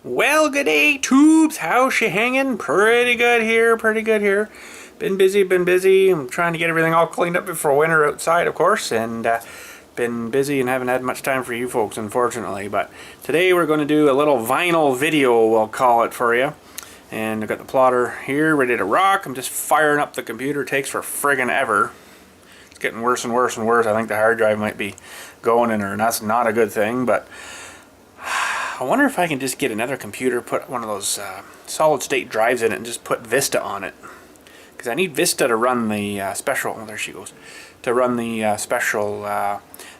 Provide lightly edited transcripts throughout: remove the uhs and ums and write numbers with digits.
Well, good day, tubes. How's she hanging? Pretty good here, pretty good here. Been busy, been busy. I'm trying to get everything all cleaned up before winter outside, of course, and been busy and haven't had much time for you folks, unfortunately. But today we're going to do a little vinyl video, we'll call it, for you. And I've got the plotter here, ready to rock. I'm just firing up the computer. It takes for friggin' ever. It's getting worse and worse and worse. I think the hard drive might be going in her, and that's not a good thing, but I wonder if I can just get another computer, put one of those solid state drives in it, and just put Vista on it. Because I need Vista to run the special, oh, there she goes, to run the special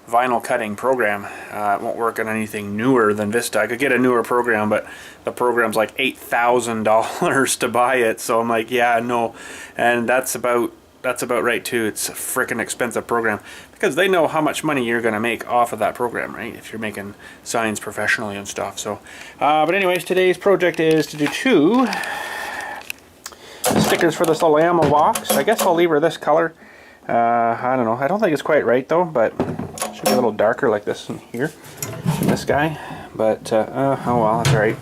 vinyl cutting program. It won't work on anything newer than Vista. I could get a newer program, but the program's like $8,000 to buy it. So I'm like, yeah, no. And that's about right too. It's a freaking expensive program because they know how much money you're going to make off of that program, right? If you're making signs professionally and stuff. So, but anyways, today's project is to do two stickers for this little ammo box. I guess I'll leave her this color. I don't know. I don't think it's quite right though, but it should be a little darker like this in here, in this guy. But oh well, that's all right.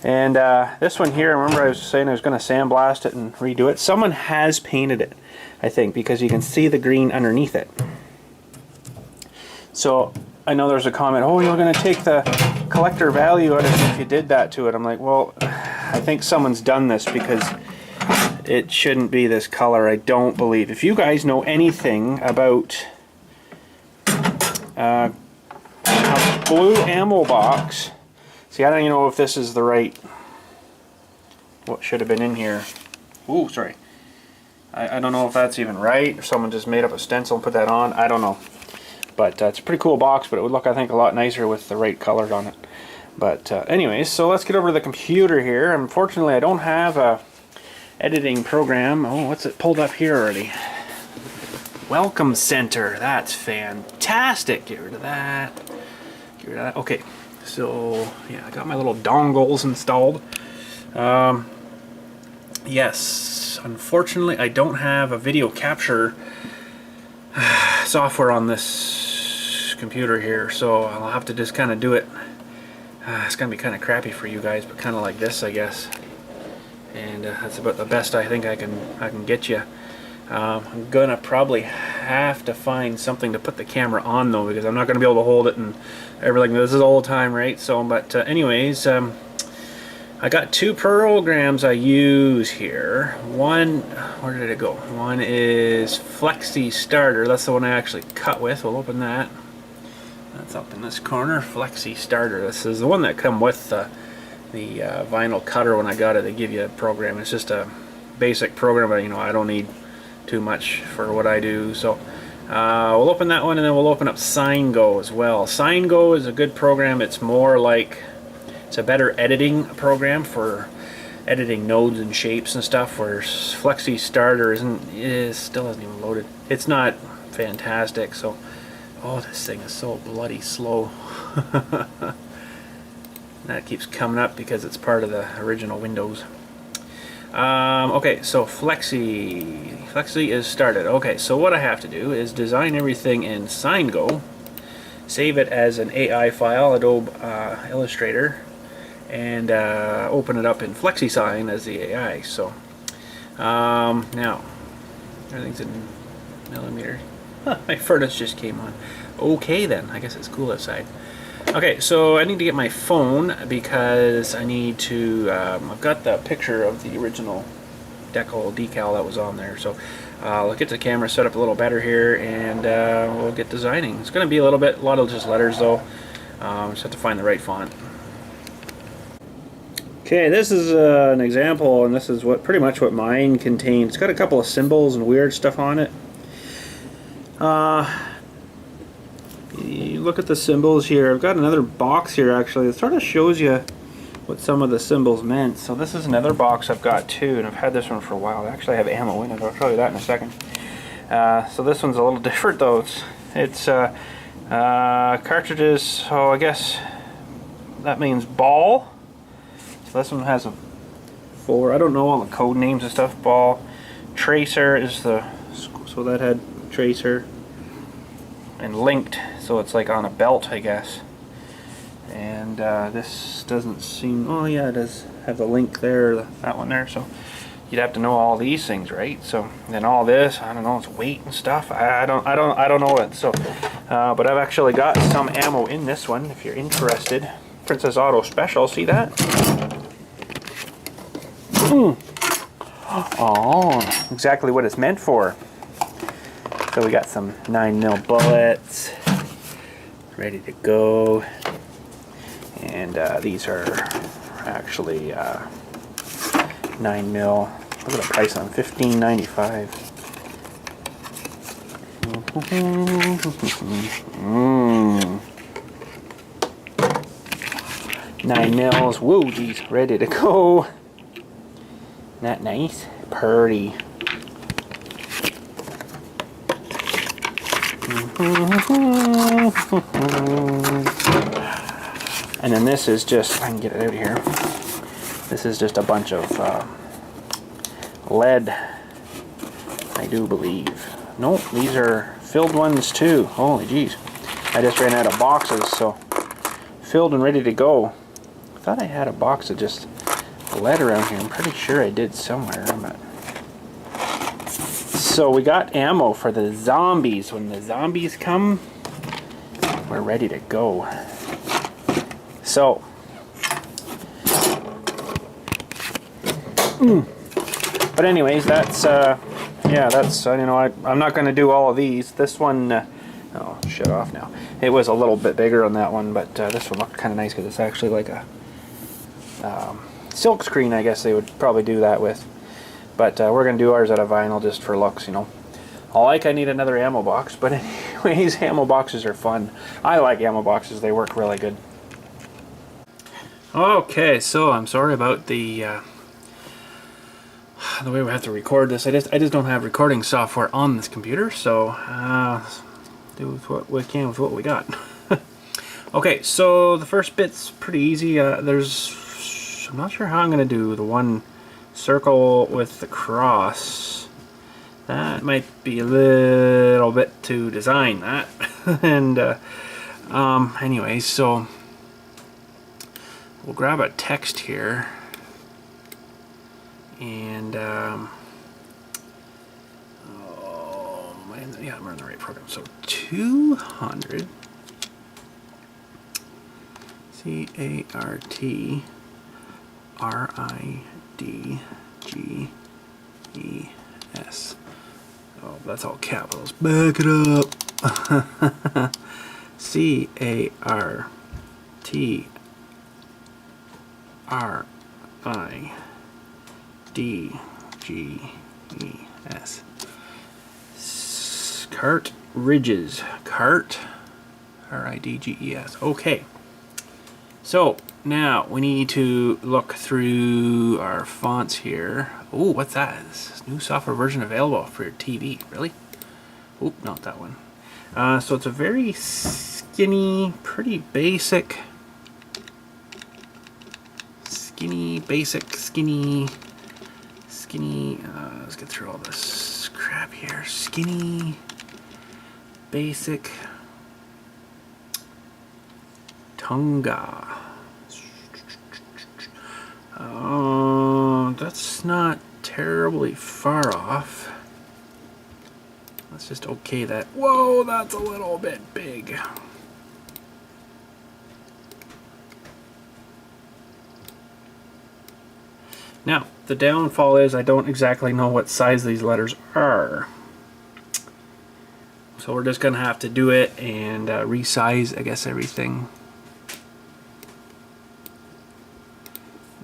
And this one here, remember I was saying I was going to sandblast it and redo it. Someone has painted it, I think, because you can see the green underneath it. So I know there's a comment, oh, you're going to take the collector value out of it if you did that to it. I'm like, well, I think someone's done this because it shouldn't be this color, I don't believe. If you guys know anything about a blue ammo box, see, I don't even know if this is the right, what should have been in here. Ooh, sorry. I don't know if that's even right, or someone just made up a stencil and put that on. I don't know. But it's a pretty cool box, but it would look, I think, a lot nicer with the right colors on it. But anyways, so let's get over to the computer here. Unfortunately, I don't have a editing program. Oh, what's it pulled up here already? Welcome Center. That's fantastic. Get rid of that. Get rid of that. Okay. So, yeah, I got my little dongles installed. Yes, unfortunately, I don't have a video capture software on this computer here, so I'll have to just kind of do it. It's going to be kind of crappy for you guys, but kind of like this, I guess. And that's about the best I think I can get you. I'm gonna probably have to find something to put the camera on though, because I'm not gonna be able to hold it and everything. This is old time, right? So, but anyways, I got two programs I use here. One, where did it go? One is Flexi Starter. That's the one I actually cut with. We'll open that. That's up in this corner. Flexi Starter. This is the one that come with the vinyl cutter. When I got it, they give you a program. It's just a basic program, but you know, I don't need too much for what I do. So we'll open that one, and then we'll open up SignGo as well. SignGo is a good program. It's more like, it's a better editing program for editing nodes and shapes and stuff, where Flexi Starter still hasn't even loaded. It's not fantastic. So, oh, this thing is so bloody slow. That keeps coming up because it's part of the original Windows. Okay, so Flexi is started. Okay, so what I have to do is design everything in SignGo, save it as an AI file, Adobe Illustrator, and open it up in FlexiSign as the AI. So now everything's in millimeters. My furnace just came on. Okay then, I guess it's cool outside. Okay, so I need to get my phone because I need to, I've got the picture of the original decal that was on there. So I'll get the camera set up a little better here, and we'll get designing. It's going to be a lot of just letters though. Just have to find the right font. Okay, this is an example, and this is pretty much what mine contains. It's got a couple of symbols and weird stuff on it. You look at the symbols here. I've got another box here actually that sort of shows you what some of the symbols meant. So this is another box I've got too, and I've had this one for a while. I actually have ammo in it. I'll show you that in a second. So this one's a little different though. It's cartridges, so I guess that means ball. So this one has a I don't know all the code names and stuff. Ball. Tracer is so that had tracer. And linked, so it's like on a belt, I guess. And and this doesn't seem, oh yeah, it does have the link there, that one there, so you'd have to know all these things, right? So then all this, I don't know, it's weight and stuff. I don't know it. So, but I've actually got some ammo in this one if you're interested. Princess Auto Special, see that? Oh, exactly what it's meant for. So we got some 9mm bullets ready to go, and these are actually 9mm. Look at the price on $15.95. 9mm. Whoa, geez, ready to go. Isn't that nice? Pretty. And then this is just, I can get it out here. This is just a bunch of lead, I do believe. Nope, these are filled ones too. Holy jeez. I just ran out of boxes, so filled and ready to go. I thought I had a box of just lead around here. I'm pretty sure I did somewhere. But so we got ammo for the zombies. When the zombies come, we're ready to go. So but anyways, that's yeah, that's you know, I'm not going to do all of these. This one oh, shut off now. It was a little bit bigger on that one, but this one looked kind of nice because it's actually like a silk screen, I guess they would probably do that with. But we're going to do ours out of vinyl just for looks, you know. I need another ammo box, but anyways, ammo boxes are fun. I like ammo boxes, they work really good. Okay, so I'm sorry about the way we have to record this. I just don't have recording software on this computer, so do with what we can with what we got. Okay, so the first bit's pretty easy. I'm not sure how I'm going to do the one circle with the cross. That might be a little bit to design that. And anyways, so we'll grab a text here, and oh man, yeah, I'm in the right program. So 200 CARTRIDGES. Oh, that's all capitals. Back it up. CARTRIDGES. Cartridges. RIDGES. Okay. So now we need to look through our fonts here. Oh, what's that? This is new software version available for your TV. Really? Oh, not that one. So it's a very skinny, pretty basic, let's get through all this crap here. Skinny, basic, Tonga. That's not terribly far off. Let's just okay that. Whoa, that's a little bit big. Now, the downfall is I don't exactly know what size these letters are. So we're just going to have to do it and resize, I guess, everything.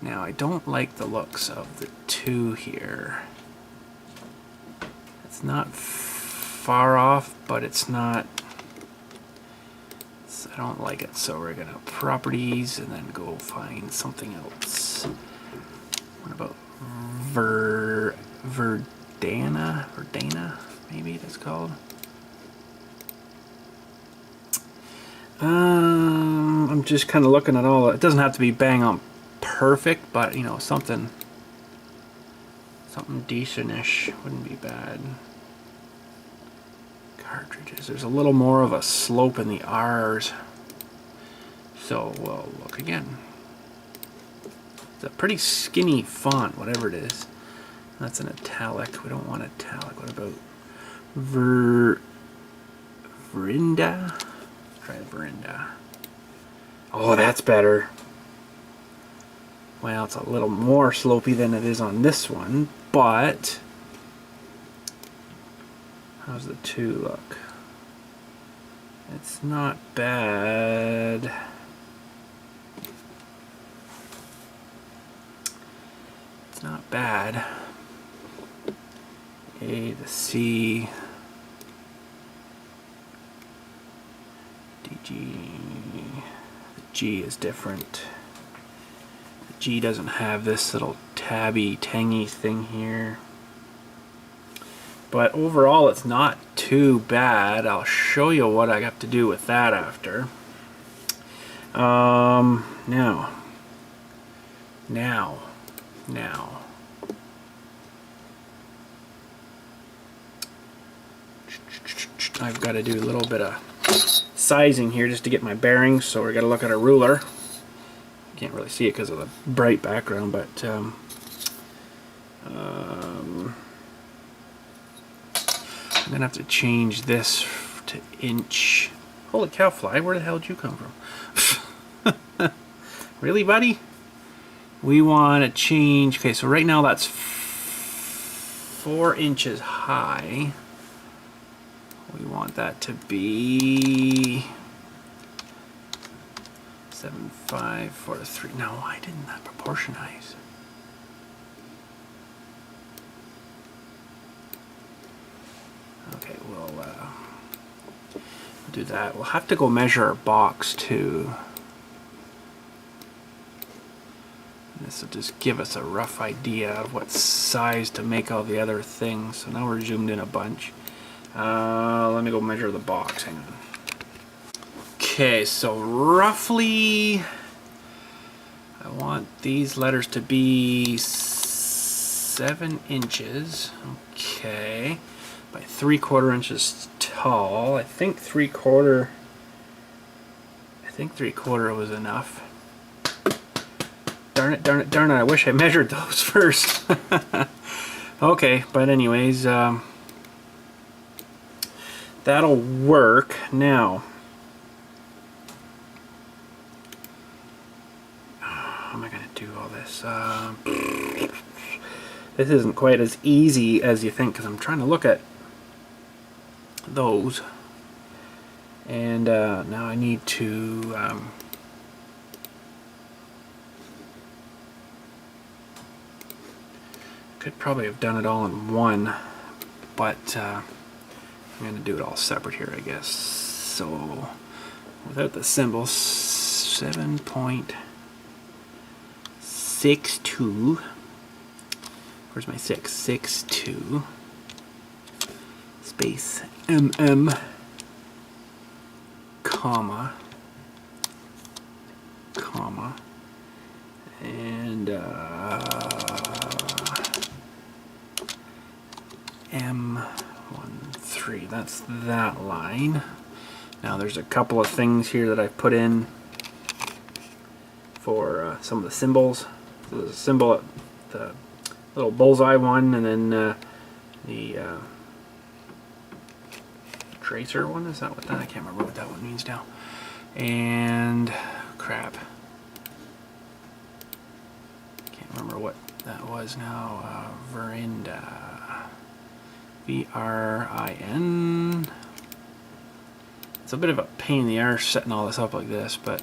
Now, I don't like the looks of the 2 here. It's not far off, but it's not... I don't like it, so we're going to properties and then go find something else. What about Verdana, maybe it's called. I'm just kind of looking at all. It doesn't have to be bang on perfect, but you know, something decentish wouldn't be bad. Cartridges. There's a little more of a slope in the R's. So we'll look again. It's a pretty skinny font, whatever it is. That's an italic. We don't want italic. What about Verinda? Try Verinda. Oh, that's better. Well, it's a little more slopey than it is on this one, but how's the 2 look? It's not bad. It's not bad. A, the C, DG, the G is different. The G doesn't have this little tabby, tangy thing here. But overall, it's not too bad. I'll show you what I have to do with that after. Now. I've got to do a little bit of sizing here just to get my bearings, so we're going to look at a ruler. Can't really see it because of the bright background, but I'm going to have to change this to inch. Holy cow, Fly, where the hell did you come from? Really, buddy? We want to change, okay, so right now that's 4 inches high. We want that to be 7.5 for 3. Now, why didn't that proportionize? Okay, we'll do that. We'll have to go measure our box too. This will just give us a rough idea of what size to make all the other things. So now we're zoomed in a bunch. Let me go measure the box. Hang on. Okay, so roughly I want these letters to be 7 inches. Okay, by 3/4 inches tall. I think 3/4 was enough. Darn it, I wish I measured those first. Okay, but anyways, that'll work. Now, how am I going to do all this? This isn't quite as easy as you think, because I'm trying to look at those. And now I need to could probably have done it all in one, but I'm going to do it all separate here, I guess. So without the symbol, 7.62. Where's my 6? 6.2 space comma and M13. That's that line. Now there's a couple of things here that I put in for some of the symbols. So there's a symbol at the little bullseye one, and then the tracer one. Is that what that? I can't remember what that one means now. And crap, can't remember what that was now. Verinda. V-R-I-N. It's a bit of a pain in the arse setting all this up like this, but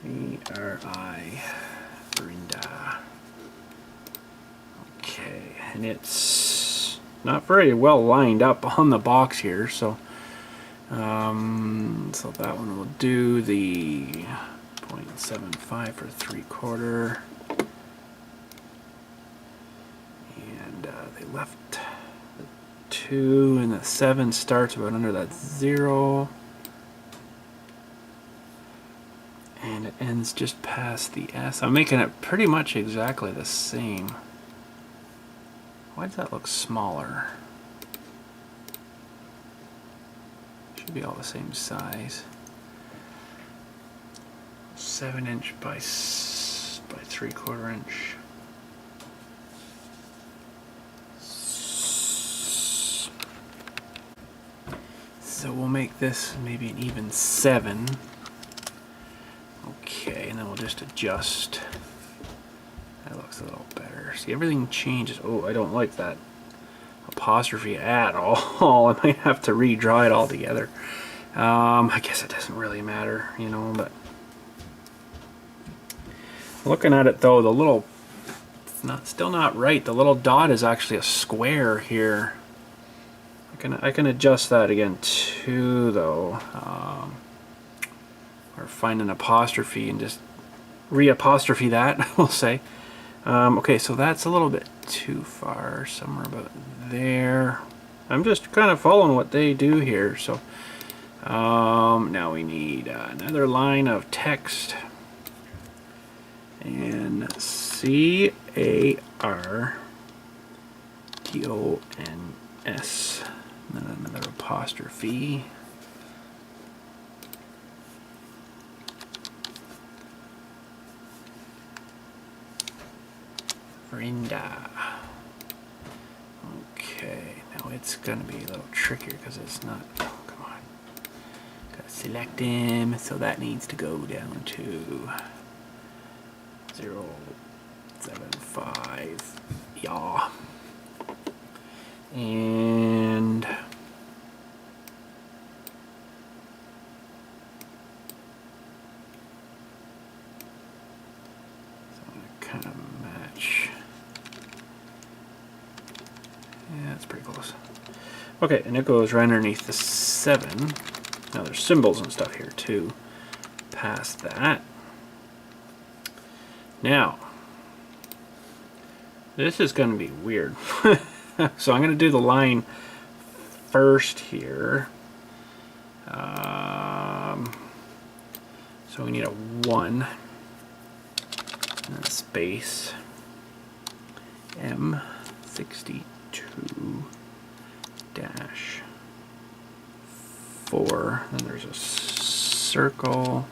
V-R-I, Verinda. Okay, and it's not very well lined up on the box here, so so that one will do the 0.75 for 3/4. And they left the 2, and the 7 starts about under that 0. And it ends just past the S. I'm making it pretty much exactly the same. Why does that look smaller? Should be all the same size. 7" by 3/4 inch. So we'll make this maybe an even 7. Okay, and then we'll just adjust. That looks a little better. See, everything changes. Oh, I don't like that apostrophe at all. I might have to redraw it all together. I guess it doesn't really matter, you know, but looking at it though, the little, it's still not right. The little dot is actually a square here. I can adjust that again too, though. Or find an apostrophe and just re-apostrophe that, we'll say. Okay, so that's a little bit too far, somewhere about there. I'm just kind of following what they do here. So now we need another line of text, and CARDONS. And then another apostrophe. Rinda. Okay, now it's gonna be a little trickier because it's not. Oh, come on. Gotta select him, so that needs to go down to 0.75. Yeah. And so I'm gonna kind of match. Yeah, that's pretty close. Okay, and it goes right underneath the 7. Now there's symbols and stuff here too. Past that. Now, this is going to be weird. So I'm going to do the line first here. So we need a 1 and then space M62-4. Then there's a circle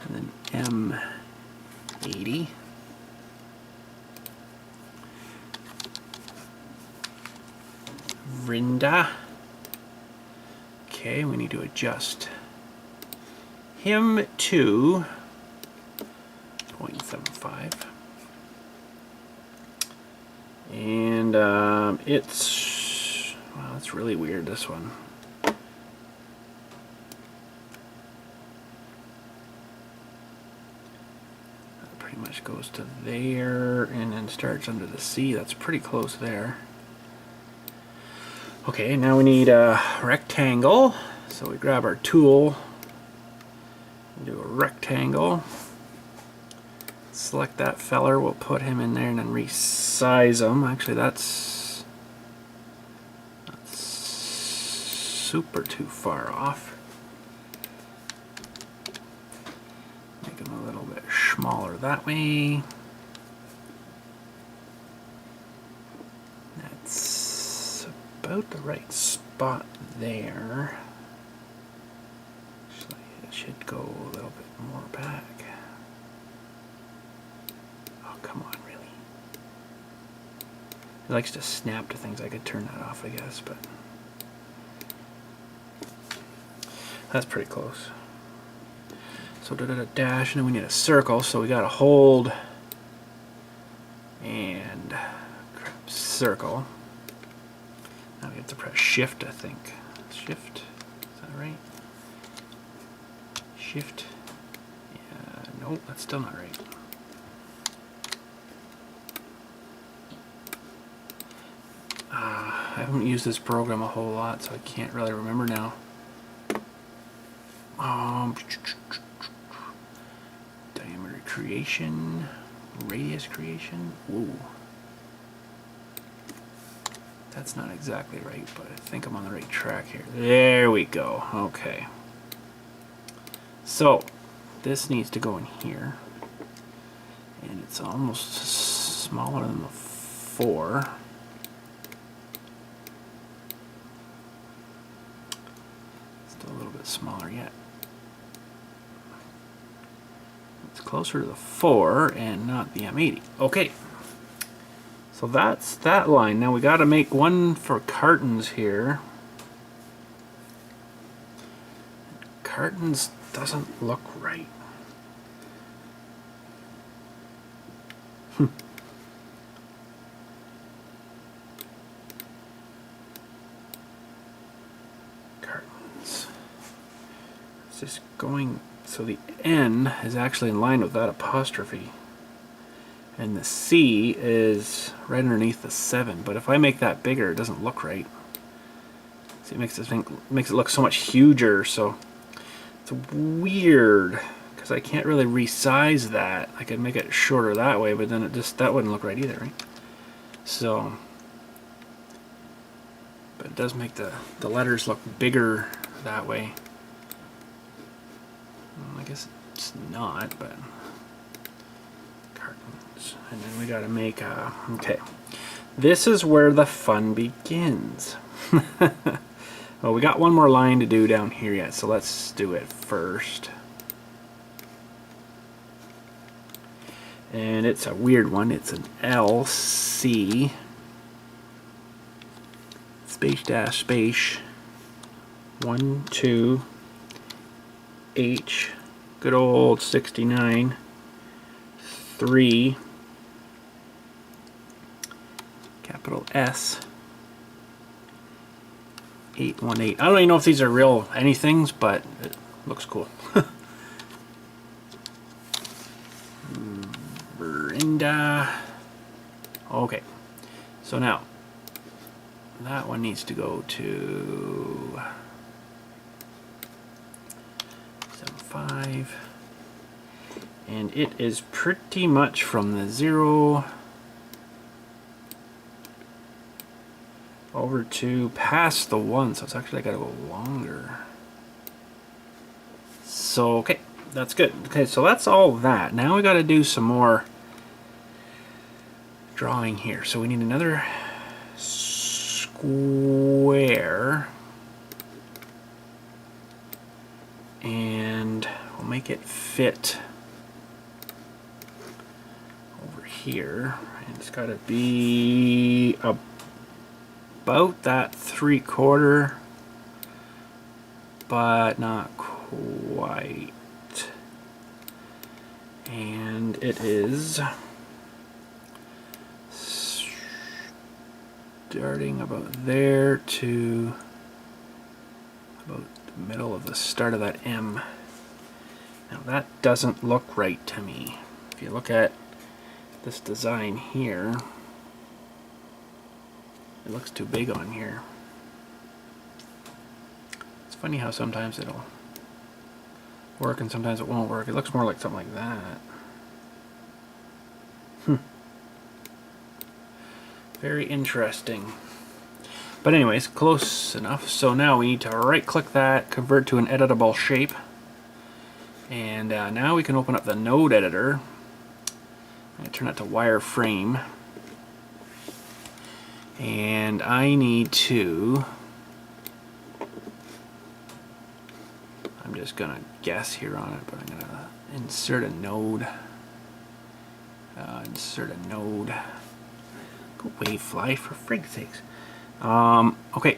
and then M80. Rinda. Okay, we need to adjust him to 0.75. And it's, well, it's really weird, this one. That pretty much goes to there and then starts under the C. That's pretty close there. Okay, now we need a rectangle. So we grab our tool and do a rectangle. Select that feller, we'll put him in there and then resize him. Actually, that's super too far off. Make him a little bit smaller that way. That's about the right spot there. Actually, it should go a little bit more back. Oh, come on, really. It likes to snap to things. I could turn that off, I guess, but that's pretty close. So dash, and then we need a circle, so we gotta hold and grab circle. Now we have to press shift, I think. Shift, is that right? Shift. Yeah, nope, that's still not right. I haven't used this program a whole lot, so I can't really remember now. Diameter creation, radius creation. Whoa. That's not exactly right, but I think I'm on the right track here. There we go. Okay. So this needs to go in here, and it's almost smaller than the 4. Still a little bit smaller yet. closer to the 4 and not the M80. Okay, so that's that line. Now we got to make one for cartons here. Cartons doesn't look right. Cartons. It's just going, so the N is actually in line with that apostrophe. And the C is right underneath the 7. But if I make that bigger, it doesn't look right. See, it makes it look so much huger. So it's weird because I can't really resize that. I could make it shorter that way, but then that wouldn't look right either, right? So, but it does make the letters look bigger that way. Well, I guess it's not, but. And then we gotta make a, okay, this is where the fun begins. Well, we got one more line to do down here yet, so let's do it first. And it's a weird one. It's an LC space dash space 1 2 H, good old 69 3 capital S 818. I don't even know if these are real anythings, but it looks cool. Brenda. Okay, so now that one needs to go to 75, and it is pretty much from the 0 over to past the 1, so it's actually got to go longer. So okay, that's good. Okay, so that's all that. Now we got to do some more drawing here. So we need another square, and we'll make it fit over here. And it's got to be about that 3/4, but not quite. And it is starting about there to about the middle of the start of that M. Now that doesn't look right to me. If you look at this design here, it looks too big on here. It's funny how sometimes it'll work and sometimes it won't work. It looks more like something like that. Very interesting. But anyways, close enough. So now we need to right click that, convert to an editable shape. And now we can open up the node editor. I'm going to turn it to wireframe. And I need to, I'm just going to guess here on it, but I'm going to insert a node. Insert a node. Go away, fly, for frig's sakes. Okay.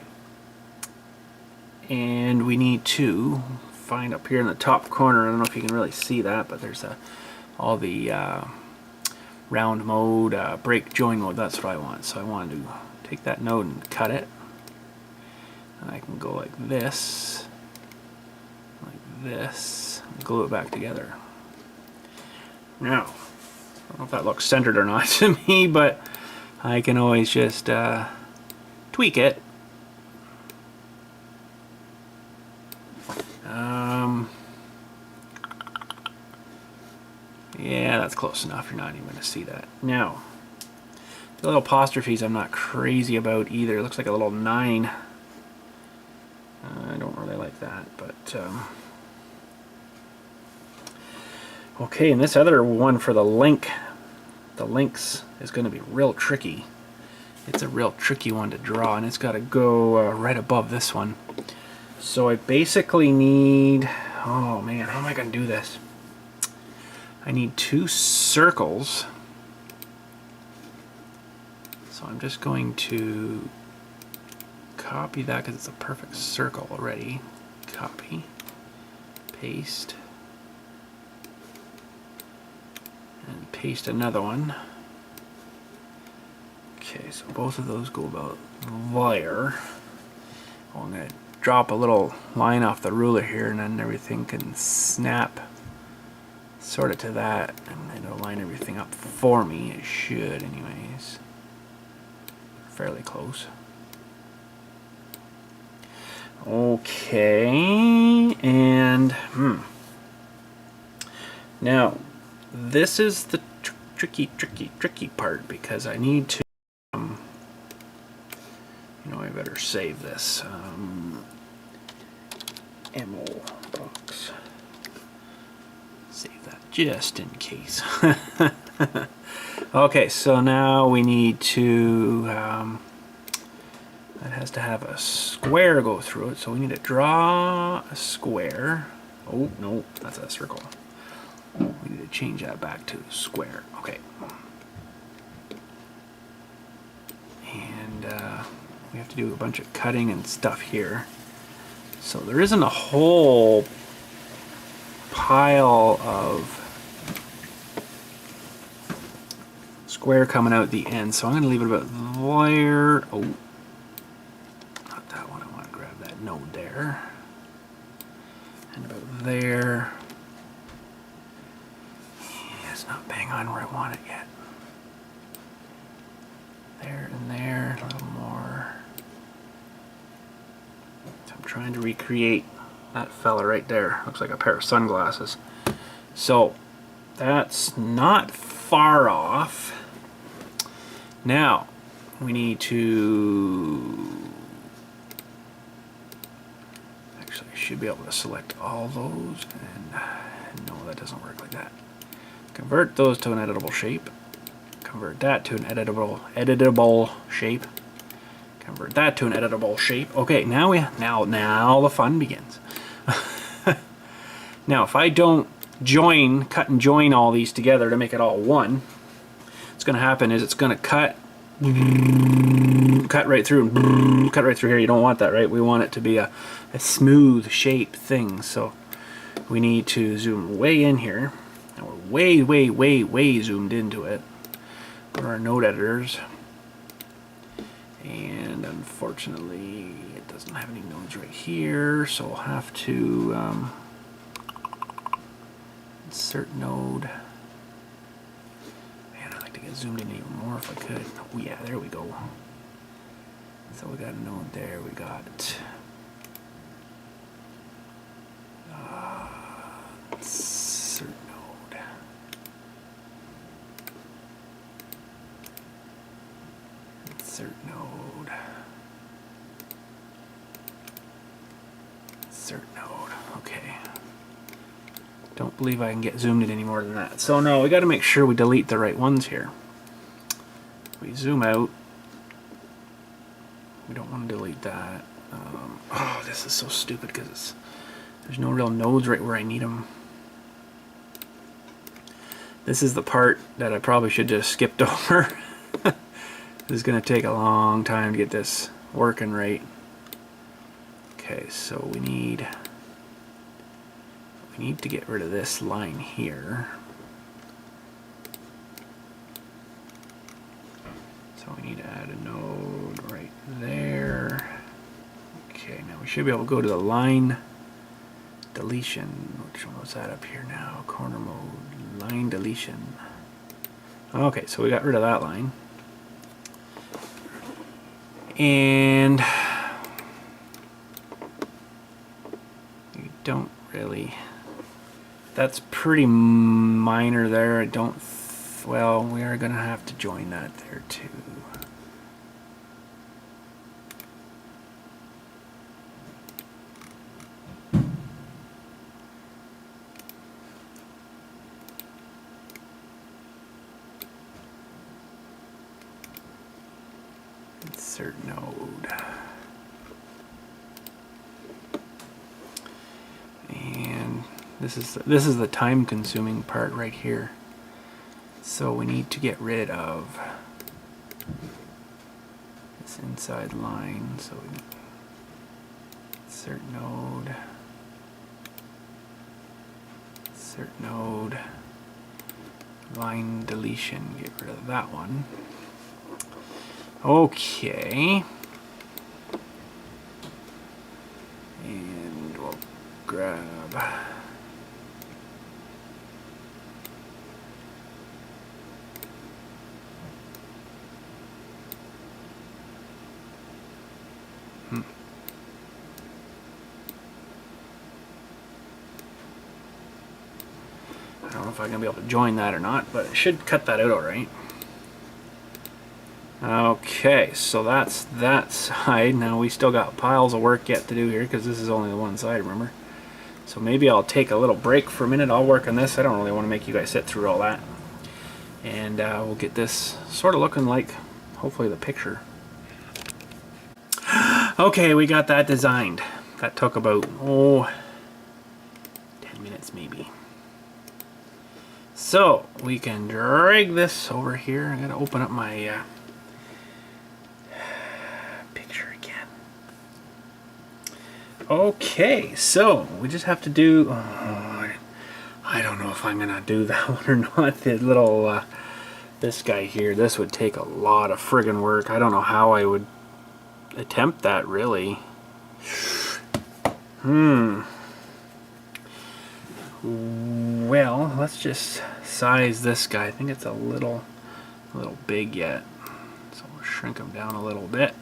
And we need to find up here in the top corner, I don't know if you can really see that, but there's all the round mode, break join mode. That's what I want. So I want to take that node and cut it, and I can go like this, and glue it back together. Now, I don't know if that looks centered or not to me, but I can always just tweak it. Yeah, that's close enough. You're not even going to see that. Now, the little apostrophes I'm not crazy about either. It looks like a little 9. I don't really like that, but okay, and this other one for the links is going to be real tricky. It's a real tricky one to draw, and it's got to go right above this one. So I basically need, oh man, how am I going to do this? I need 2 circles. So I'm just going to copy that because it's a perfect circle already. Copy, paste, and paste another one. Okay, so both of those go about there. Well, I'm going to drop a little line off the ruler here, and then everything can snap sort of to that, and it'll line everything up for me. It should anyways. Fairly close. Okay, and now this is the tricky part, because I need to you know, I better save this ammo box, save that just in case. Okay, so now we need to that has to have a square go through it, so we need to draw a square. Oh no, that's a circle. We need to change that back to square. Okay. And we have to do a bunch of cutting and stuff here. So there isn't a whole pile of square coming out the end, so I'm going to leave it about there. Oh, not that one. I want to grab that node there. And about there. Yeah, it's not bang on where I want it yet. There and there, a little more. So I'm trying to recreate that fella right there. Looks like a pair of sunglasses. So that's not far off. Now we need to, actually I should be able to select all those, and no, that doesn't work like that. Convert those to an editable shape. Convert that to an editable shape. Convert that to an editable shape. Okay, now the fun begins. Now, if I don't cut and join all these together to make it all one, what's going to happen is it's going to cut right through, and cut right through here. You don't want that, right? We want it to be a smooth shape thing. So we need to zoom way in here. And we're way zoomed into it. Go to our node editors, and unfortunately it doesn't have any nodes right here, so I'll have to insert node. Man, I'd like to get zoomed in even more if I could. Oh yeah, there we go. So we got a node there, we got insert node. Insert node. Insert node. Okay. Don't believe I can get zoomed in any more than that. So no, we got to make sure we delete the right ones here. We zoom out. We don't want to delete that. Oh, this is so stupid because there's no real nodes right where I need them. This is the part that I probably should just skipped over. This is going to take a long time to get this working right. Okay, so we need to get rid of this line here. So we need to add a node right there. Okay, now we should be able to go to the line deletion. Which one was that up here now? Corner mode, line deletion. Okay, so we got rid of that line. And you don't really, that's pretty minor there. I don't, well, we are going to have to join that there too. Insert node. And This is the time-consuming part right here. So we need to get rid of this inside line. So we insert node, line deletion, get rid of that one. Okay. And we'll grab I don't know if I'm gonna be able to join that or not, but it should cut that out all right. Okay, so that's that side. Now we still got piles of work yet to do here because this is only the one side, remember? So maybe I'll take a little break for a minute. I'll work on this. I don't really want to make you guys sit through all that. And we'll get this sort of looking like, hopefully, the picture. Okay, we got that designed. That took about, 10 minutes maybe. So we can drag this over here. I'm gonna open up my picture again. Okay, so we just have to do. I don't know if I'm gonna do that one or not. The little this guy here. This would take a lot of friggin' work. I don't know how I would attempt that really. Well, let's just size this guy. I think it's a little big yet, so we'll shrink him down a little bit.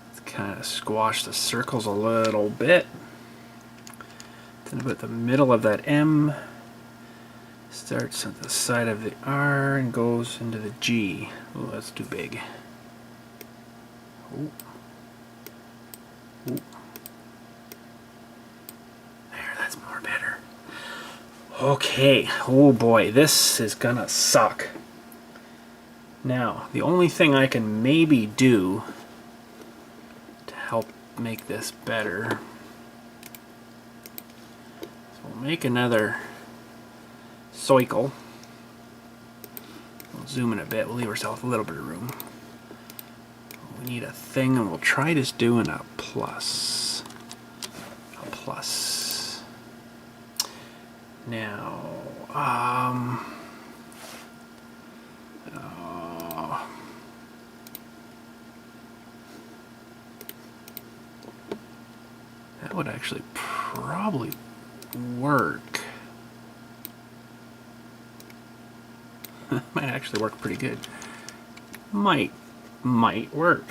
Let's kind of squash the circles a little bit. Then about the middle of that M, starts at the side of the R and goes into the G. Oh, that's too big. Oh. Oh. More better. Okay, oh boy, this is gonna suck. Now, the only thing I can maybe do to help make this better, so we'll make another cycle. We'll zoom in a bit, we'll leave ourselves a little bit of room. We need a thing, and we'll try just doing a plus. A plus. Now, that would actually probably work. Might actually work pretty good. Might work.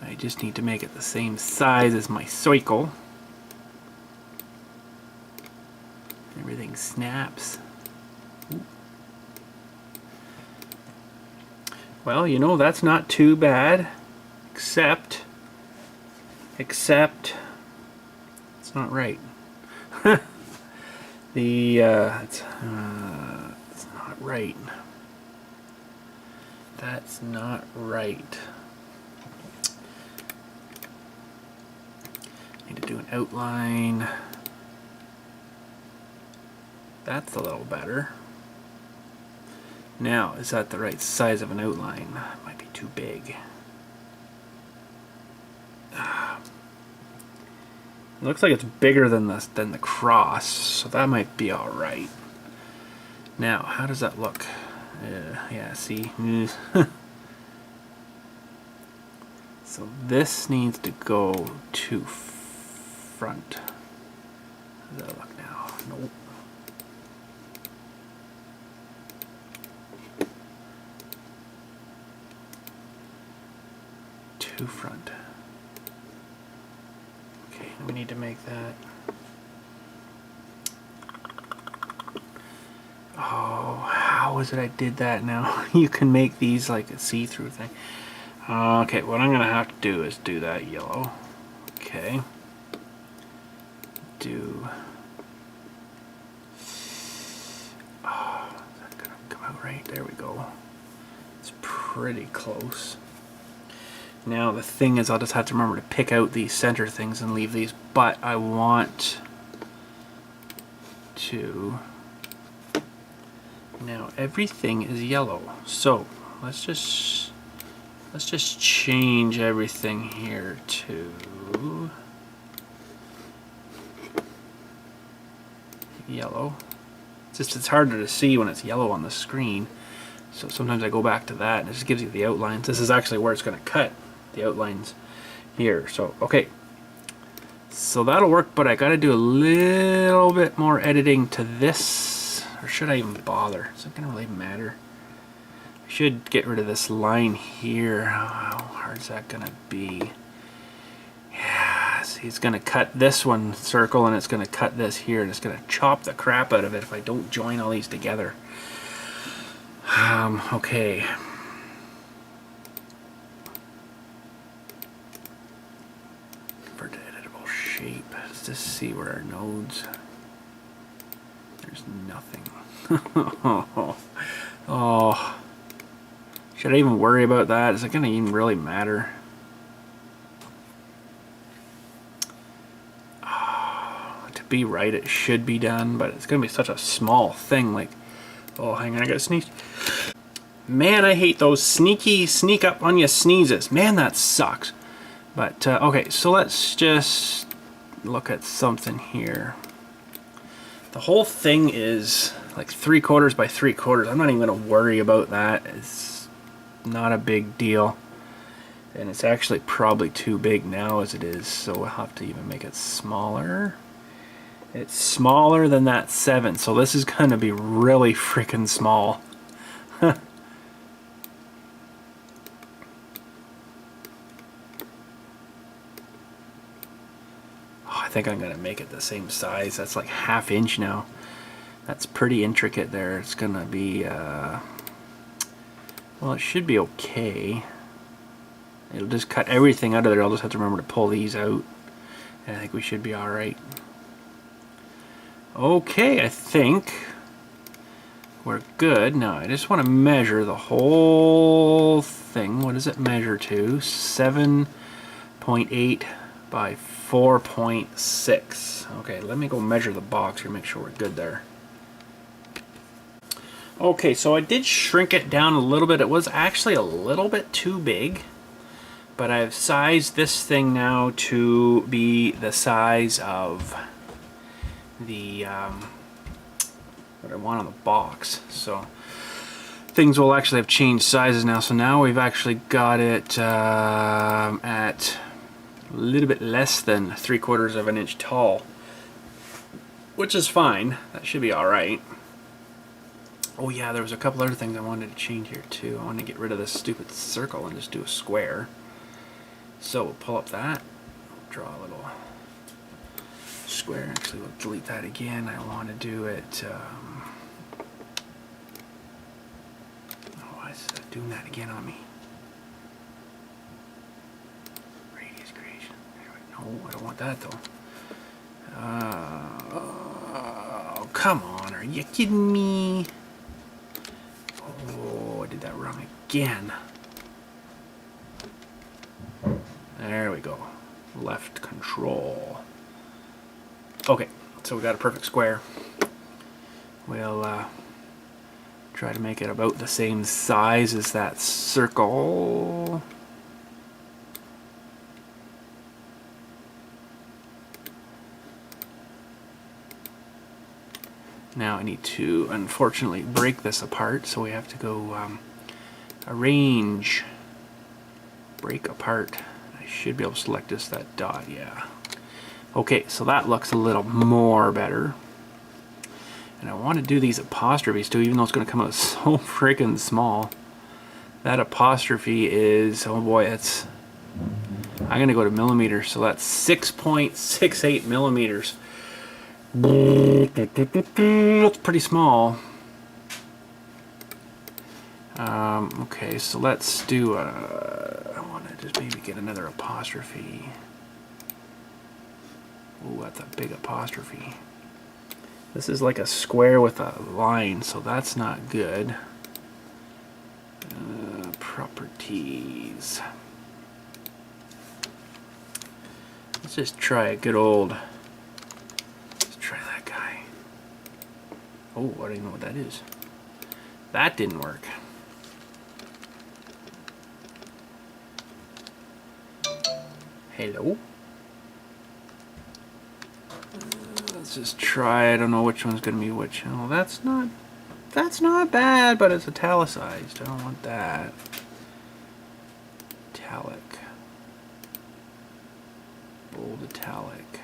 I just need to make it the same size as my cycle. Everything snaps. Ooh. Well, you know, that's not too bad, except it's not right. It's not right. That's not right. Need to do an outline. That's a little better. Now, is that the right size of an outline? It might be too big. It looks like it's bigger than the cross, so that might be all right. Now, how does that look? Yeah, see? So this needs to go to front. How does that look now? Nope. To front. Okay, we need to make that. Oh, how is it I did that now? You can make these like a see-through thing. Okay, what I'm gonna have to do is do that yellow. Okay. Do. Oh, is that gonna come out right? There we go. It's pretty close. Now the thing is, I'll just have to remember to pick out these center things and leave these, but I want to... Now everything is yellow, so let's just change everything here to yellow. It's harder to see when it's yellow on the screen, so sometimes I go back to that and it just gives you the outlines. This is actually where it's going to cut the outlines here. So okay, so that'll work, but I got to do a little bit more editing to this, or should I even bother? Is it going to really matter? I should get rid of this line here. How hard is that going to be? Yeah, see, it's going to cut this one circle and it's going to cut this here, and it's going to chop the crap out of it if I don't join all these together. Okay. Convert to editable shape. Let's just see where our nodes. There's nothing. Oh. Should I even worry about that? Is it going to even really matter? Oh, to be right, it should be done, but it's going to be such a small thing. Like, oh, hang on, I got to sneeze. Man, I hate those sneaky, sneak up on you sneezes. Man, that sucks. But, okay, so let's just look at something here. The whole thing is like 3/4 by 3/4. I'm not even going to worry about that. It's not a big deal. And it's actually probably too big now as it is, so we'll have to even make it smaller. It's smaller than that 7, so this is going to be really freaking small. I think I'm going to make it the same size. That's like 1/2 inch now. That's pretty intricate there. It's going to be, well, it should be okay. It'll just cut everything out of there. I'll just have to remember to pull these out. And I think we should be alright. Okay, I think we're good. Now, I just want to measure the whole thing. What does it measure to? 7.8 by 4.6. Okay, let me go measure the box here, make sure we're good there. Okay, so I did shrink it down a little bit. It was actually a little bit too big, but I've sized this thing now to be the size of the what I want on the box. So things will actually have changed sizes now. So now we've actually got it at a little bit less than 3/4 of an inch tall, which is fine. That should be all right. Oh yeah, there was a couple other things I wanted to change here too. I want to get rid of this stupid circle and just do a square. So we'll pull up that, draw a little square. Actually, we'll delete that again. I want to do it. Oh, why is it doing that again on me? Radius creation. No, I don't want that though. Oh, come on. Are you kidding me? Oh, I did that wrong again. There we go. Left control. Okay, so we got a perfect square. We'll try to make it about the same size as that circle. Now I need to, unfortunately, break this apart, so we have to go arrange, break apart. I should be able to select just that dot, yeah. Okay, so that looks a little more better. And I want to do these apostrophes too, even though it's going to come out so freaking small. That apostrophe is, oh boy, it's, I'm going to go to millimeters, so that's 6.68 millimeters. It's pretty small. Okay, so let's do I want to just maybe get another apostrophe. Ooh, that's a big apostrophe. This is like a square with a line, so that's not good. Properties. Let's just try a good old. Let's try that guy. Oh, I don't even know what that is. That didn't work. Hello. Let's just try. I don't know which one's gonna be which. Oh, that's not bad, but it's italicized. I don't want that. Italic. Bold italic.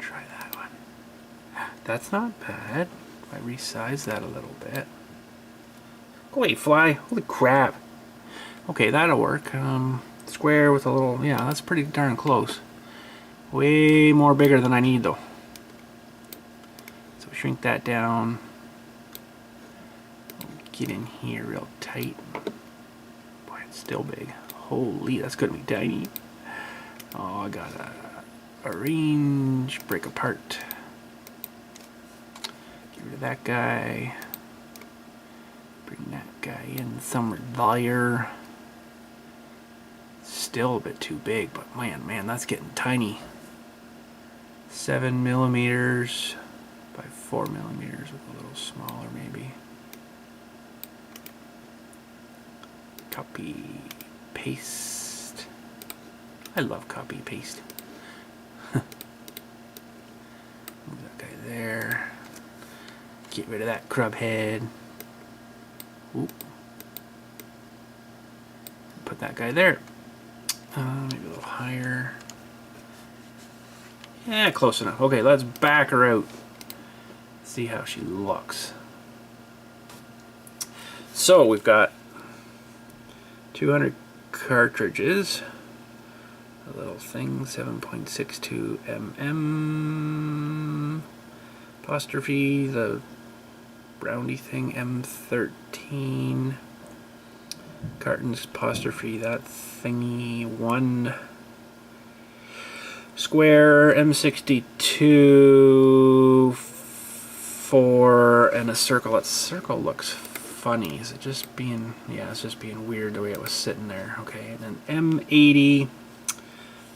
Try that one. That's not bad. If I resize that a little bit. Go away, fly. Holy crap. Okay, that'll work. Square with a little, yeah, that's pretty darn close. Way more bigger than I need though. So shrink that down. Get in here real tight. Boy, it's still big. Holy, that's gonna be tiny. Oh, I gotta arrange, break apart. Get rid of that guy. Bring that guy in somewhere there. Still a bit too big, but man, that's getting tiny. 7 millimeters by 4 millimeters, with a little smaller maybe. Copy, paste. I love copy, paste. Move that guy there. Get rid of that crub head. Oop. Put that guy there. Maybe a little higher. Yeah, close enough. Okay, let's back her out. See how she looks. So we've got 200 cartridges. A little thing, 7.62 mm. Apostrophe, the roundy thing, M13. Cartons, apostrophe, that thingy, 1 square, M62, 4, and a circle. That circle looks funny. Is it just being, yeah, it's just being weird the way it was sitting there. Okay, and then M80,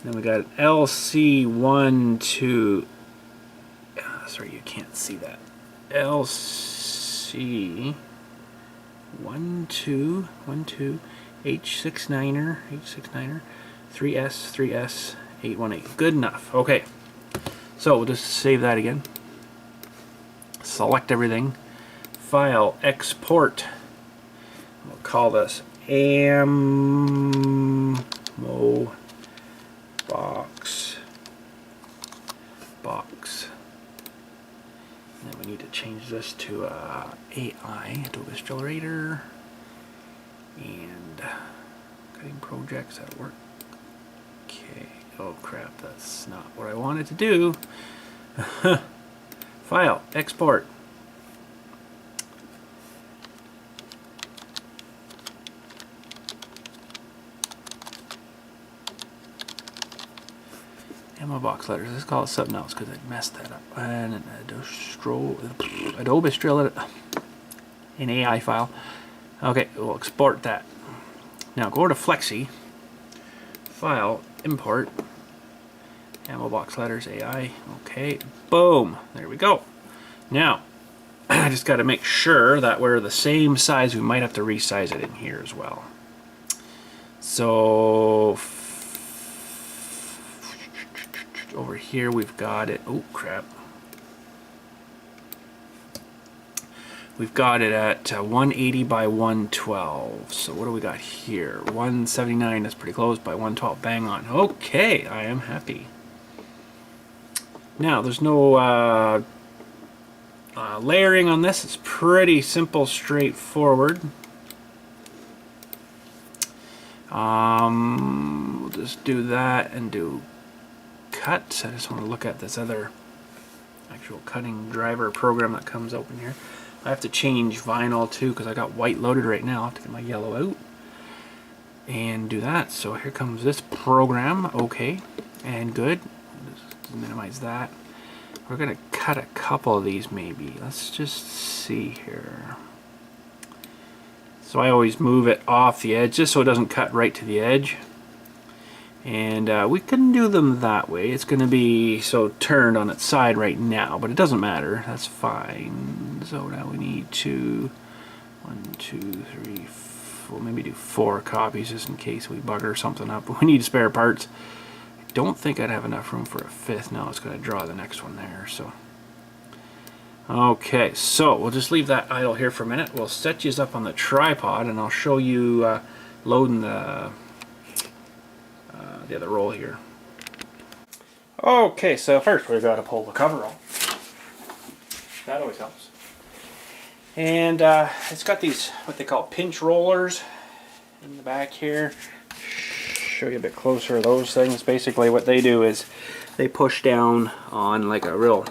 then we got LC12, sorry, you can't see that. LC 12, H69er, 3S, 818. Good enough. Okay, so we'll just save that again. Select everything. File, export. We'll call this ammo box. And then we need to change this to AI, Adobe Illustrator, and cutting projects. That'll work. Okay. Oh crap, that's not what I wanted to do. File, export. Ammo box letters. Let's call it something else because I messed that up. And an Adobe Illustrator, an AI file. Okay, we'll export that. Now go to Flexi, File, Import, Ammo box letters, AI. Okay, boom. There we go. Now I just got to make sure that we're the same size. We might have to resize it in here as well. So over here we've got it, oh crap, we've got it at 180 by 112. So what do we got here? 179, that's pretty close, by 112, bang on. Okay, I am happy. Now there's no layering on this. It's pretty simple, straightforward. We'll just do that and do cut. I just want to look at this other actual cutting driver program that comes open here. I have to change vinyl too because I got white loaded right now. I have to get my yellow out and do that. So here comes this program. Okay, and good. Just minimize that. We're gonna cut a couple of these maybe. Let's just see here. So I always move it off the edge just so it doesn't cut right to the edge. And we can do them that way. It's going to be so turned on its side right now, but it doesn't matter. That's fine. So now we need to 1, 2, 3, 4, maybe do 4 copies just in case we bugger something up. We need spare parts. I don't think I'd have enough room for a 5th. No, it's going to draw the next one there. So okay, so we'll just leave that idle here for a minute. We'll set you up on the tripod, and I'll show you loading the other roll here. Okay, so first we've got to pull the cover off. That always helps. And it's got these, what they call pinch rollers in the back here. Show you a bit closer of those things. Basically what they do is they push down on like a real,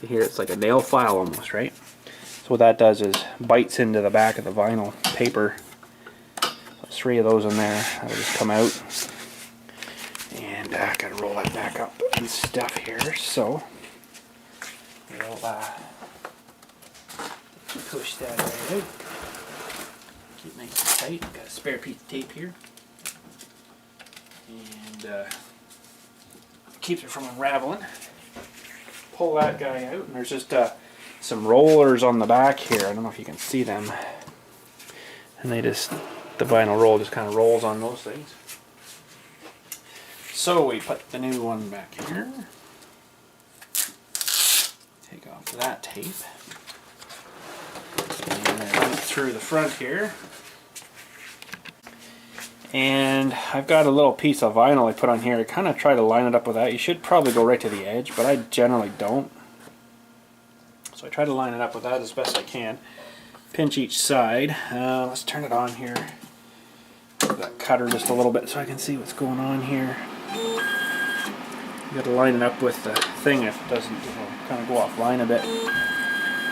here it's like a nail file almost, right? So what that does is bites into the back of the vinyl paper. 3 of those in there. That'll just come out. And gotta roll that back up and stuff here. So we'll push that right out. Keep nice and tight. Got a spare piece of tape here. And keeps it from unraveling. Pull that guy out, and there's just some rollers on the back here. I don't know if you can see them. And they just, the vinyl roll just kind of rolls on those things. So we put the new one back here. Take off that tape. And then run it through the front here. And I've got a little piece of vinyl I put on here. I kind of try to line it up with that. You should probably go right to the edge, but I generally don't. So I try to line it up with that as best I can. Pinch each side. Let's turn it on here. Move that cutter just a little bit so I can see what's going on here. You got to line it up with the thing if it doesn't, kind of go offline a bit.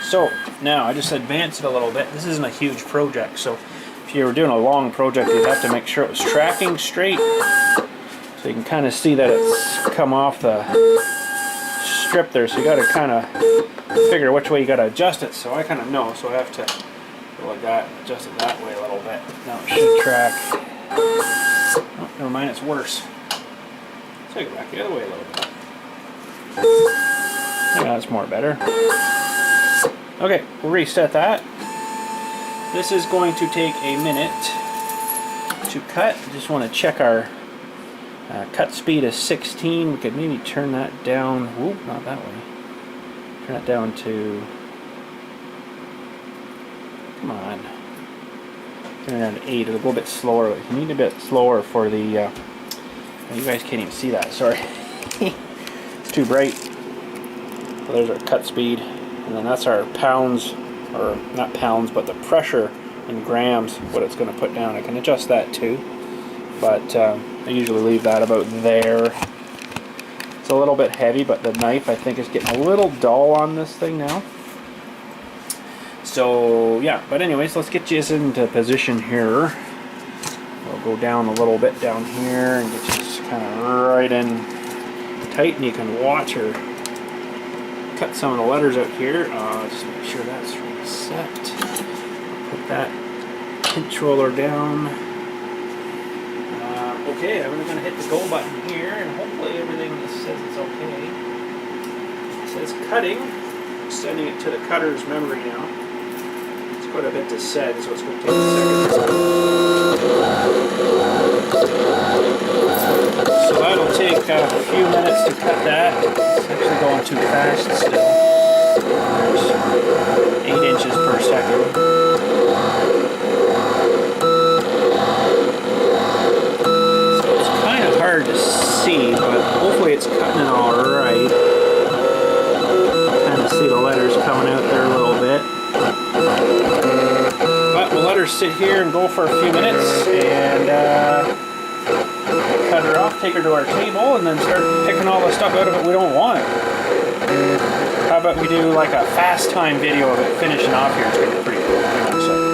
So now I just advance it a little bit. This isn't a huge project, so if you were doing a long project, you'd have to make sure it was tracking straight. So you can kind of see that it's come off the strip there. So you got to kind of figure which way you got to adjust it. So I kind of know, so I have to go like that and adjust it that way a little bit. Now it should track. Oh, never mind, it's worse. Take it back the other way a little bit. Yeah, that's more better. Okay, we'll reset that. This is going to take a minute to cut. I just want to check our cut speed is 16. We could maybe turn that down. Whoop, not that way. Turn it down to, come on. Turn it down to 8. It'll go a bit slower. You need a bit slower for the, you guys can't even see that, sorry. It's too bright. So there's our cut speed. And then that's our pounds, or not pounds, but the pressure in grams, what it's going to put down. I can adjust that too, but I usually leave that about there. It's a little bit heavy, but the knife I think is getting a little dull on this thing now. So yeah, but anyways, let's get you into position here. We'll go down a little bit down here and get you kind of right in tight, and you can watch her cut some of the letters out here. Just make sure that's reset. Put that pinch roller down. Okay, I'm going to hit the go button here, and hopefully everything says it's okay. It says cutting. Sending it to the cutter's memory now. It's quite a bit to set, so it's going to take a second. So that'll take a few minutes to cut that. It's actually going too fast still. There's 8 inches per second. So it's kind of hard to see, but hopefully it's cutting it all right. Kind of see the letters coming out there a little bit. But we'll let her sit here and go for a few minutes, and cut her off, take her to our table, and then start picking all the stuff out of it we don't want. How about we do like a fast time video of it finishing off here? It's going to be pretty cool. Hang on a second.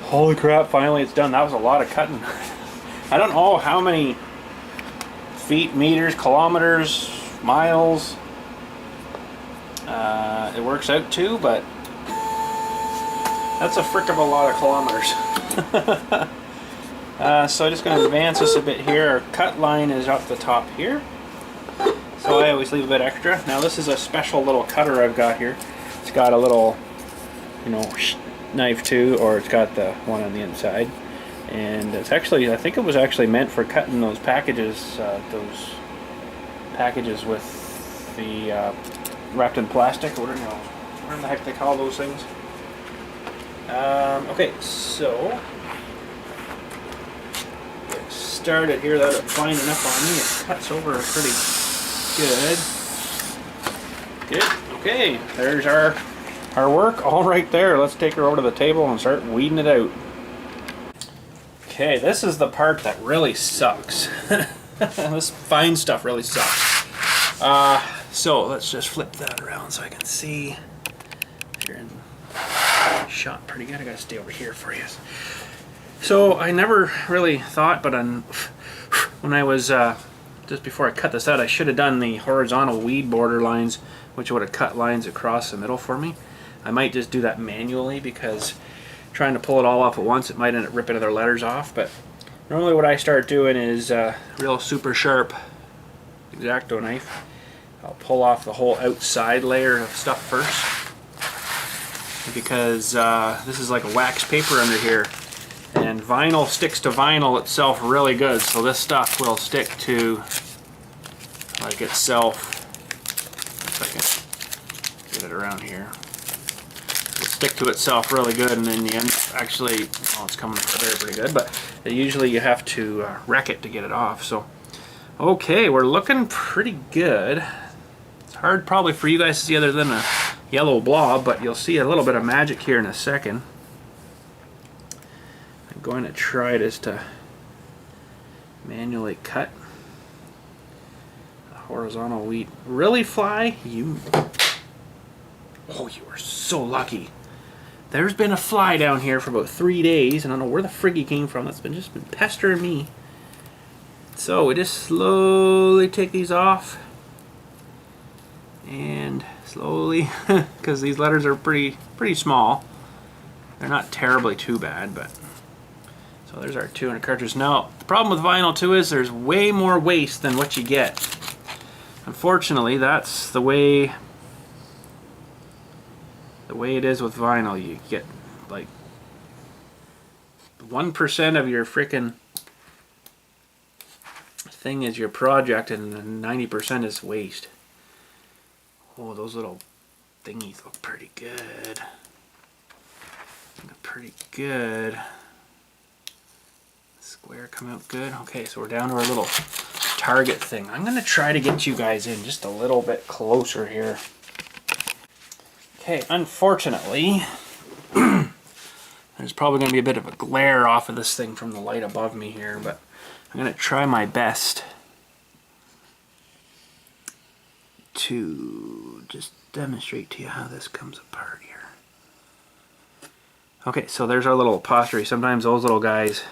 Holy crap, finally it's done. That was a lot of cutting. I don't know how many feet, meters, kilometers, miles it works out to, but that's a frick of a lot of kilometers. So I'm just going to advance this a bit here. Our cut line is up the top here, so I always leave a bit extra. Now this is a special little cutter I've got here. It's got a little, you know, knife too, or it's got the one on the inside, and it's actually, I think it was actually meant for cutting those packages with the wrapped in plastic, or whatever the heck they call those things. Okay, so get started here. That fine enough on me. It cuts over pretty good. Good. Okay, there's our work all right there. Let's take her over to the table and start weeding it out. Okay, this is the part that really sucks. This fine stuff really sucks. So let's just flip that around so I can see. If you're in shot pretty good, I gotta stay over here for you. So I never really thought, but when I was just before I cut this out, I should have done the horizontal weed border lines, which would have cut lines across the middle for me. I might just do that manually, because trying to pull it all off at once, it might end up ripping other letters off. But normally what I start doing is real super sharp X-Acto knife. I'll pull off the whole outside layer of stuff first, because this is like a wax paper under here, and vinyl sticks to vinyl itself really good, so this stuff will stick to like itself. If I can get it around here. It'll stick to itself really good, and then you end up actually, well, it's coming together pretty good, but usually you have to wreck it to get it off. So Okay, we're looking pretty good. It's hard probably for you guys to see other than a yellow blob, but you'll see a little bit of magic here in a second. I'm going to try just to manually cut a horizontal wheat. Really, fly? You... Oh, you are so lucky. There's been a fly down here for about 3 days, and I don't know where the frig he came from. That's just been pestering me. So we just slowly take these off, and slowly, because these letters are pretty small. They're not terribly too bad, but so there's our 200 cartridges. Now the problem with vinyl too is there's way more waste than what you get. Unfortunately, that's the way it is with vinyl. You get like 1% of your frickin' thing is your project, and then 90% is waste. Oh, those little thingies look pretty good. Pretty good. Square come out good. Okay, so we're down to our little target thing. I'm gonna try to get you guys in just a little bit closer here. Okay, unfortunately, there's probably gonna be a bit of a glare off of this thing from the light above me here, but I'm going to try my best to just demonstrate to you how this comes apart here. Okay, so there's our little apostrophe. Sometimes those little guys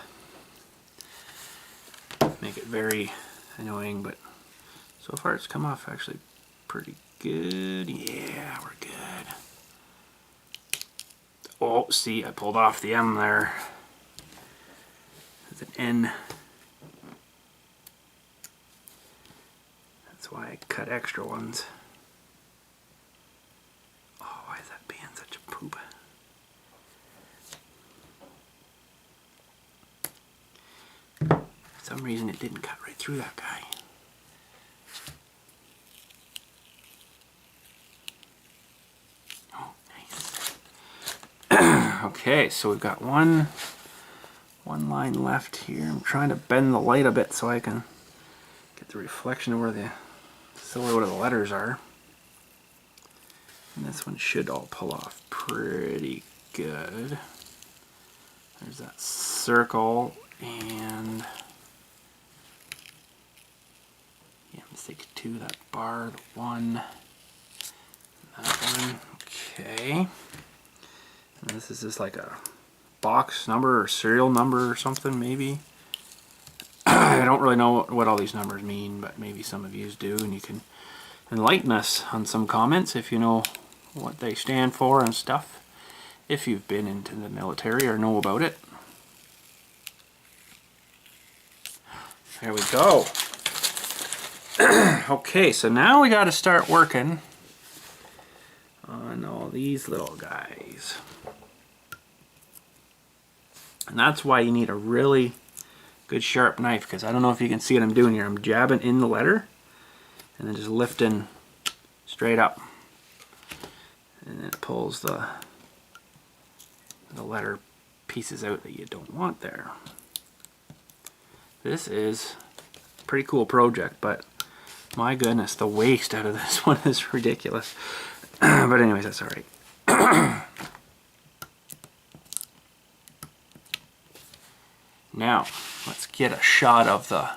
make it very annoying, but so far it's come off actually pretty good. Yeah, we're good. Oh, see, I pulled off the M there. There's an N. That's why I cut extra ones. Oh, why is that being such a poop? For some reason it didn't cut right through that guy. Oh, nice. Okay, so we've got one line left here. I'm trying to bend the light a bit so I can get the reflection of where the silhouette of the letters are. And this one should all pull off pretty good. There's that circle, and yeah, mistake 2, that bar, the 1, that one. Okay. And this is just like a box number or serial number or something, maybe. I don't really know what all these numbers mean, but maybe some of you do, and you can enlighten us on some comments if you know what they stand for and stuff, if you've been into the military or know about it. There we go. Okay, so now we got to start working on all these little guys. And that's why you need a really good sharp knife, because I don't know if you can see what I'm doing here. I'm jabbing in the letter and then just lifting straight up, and then it pulls the letter pieces out that you don't want there. This is a pretty cool project, but my goodness, the waste out of this one is ridiculous. But anyways, that's alright. Now, let's get a shot of the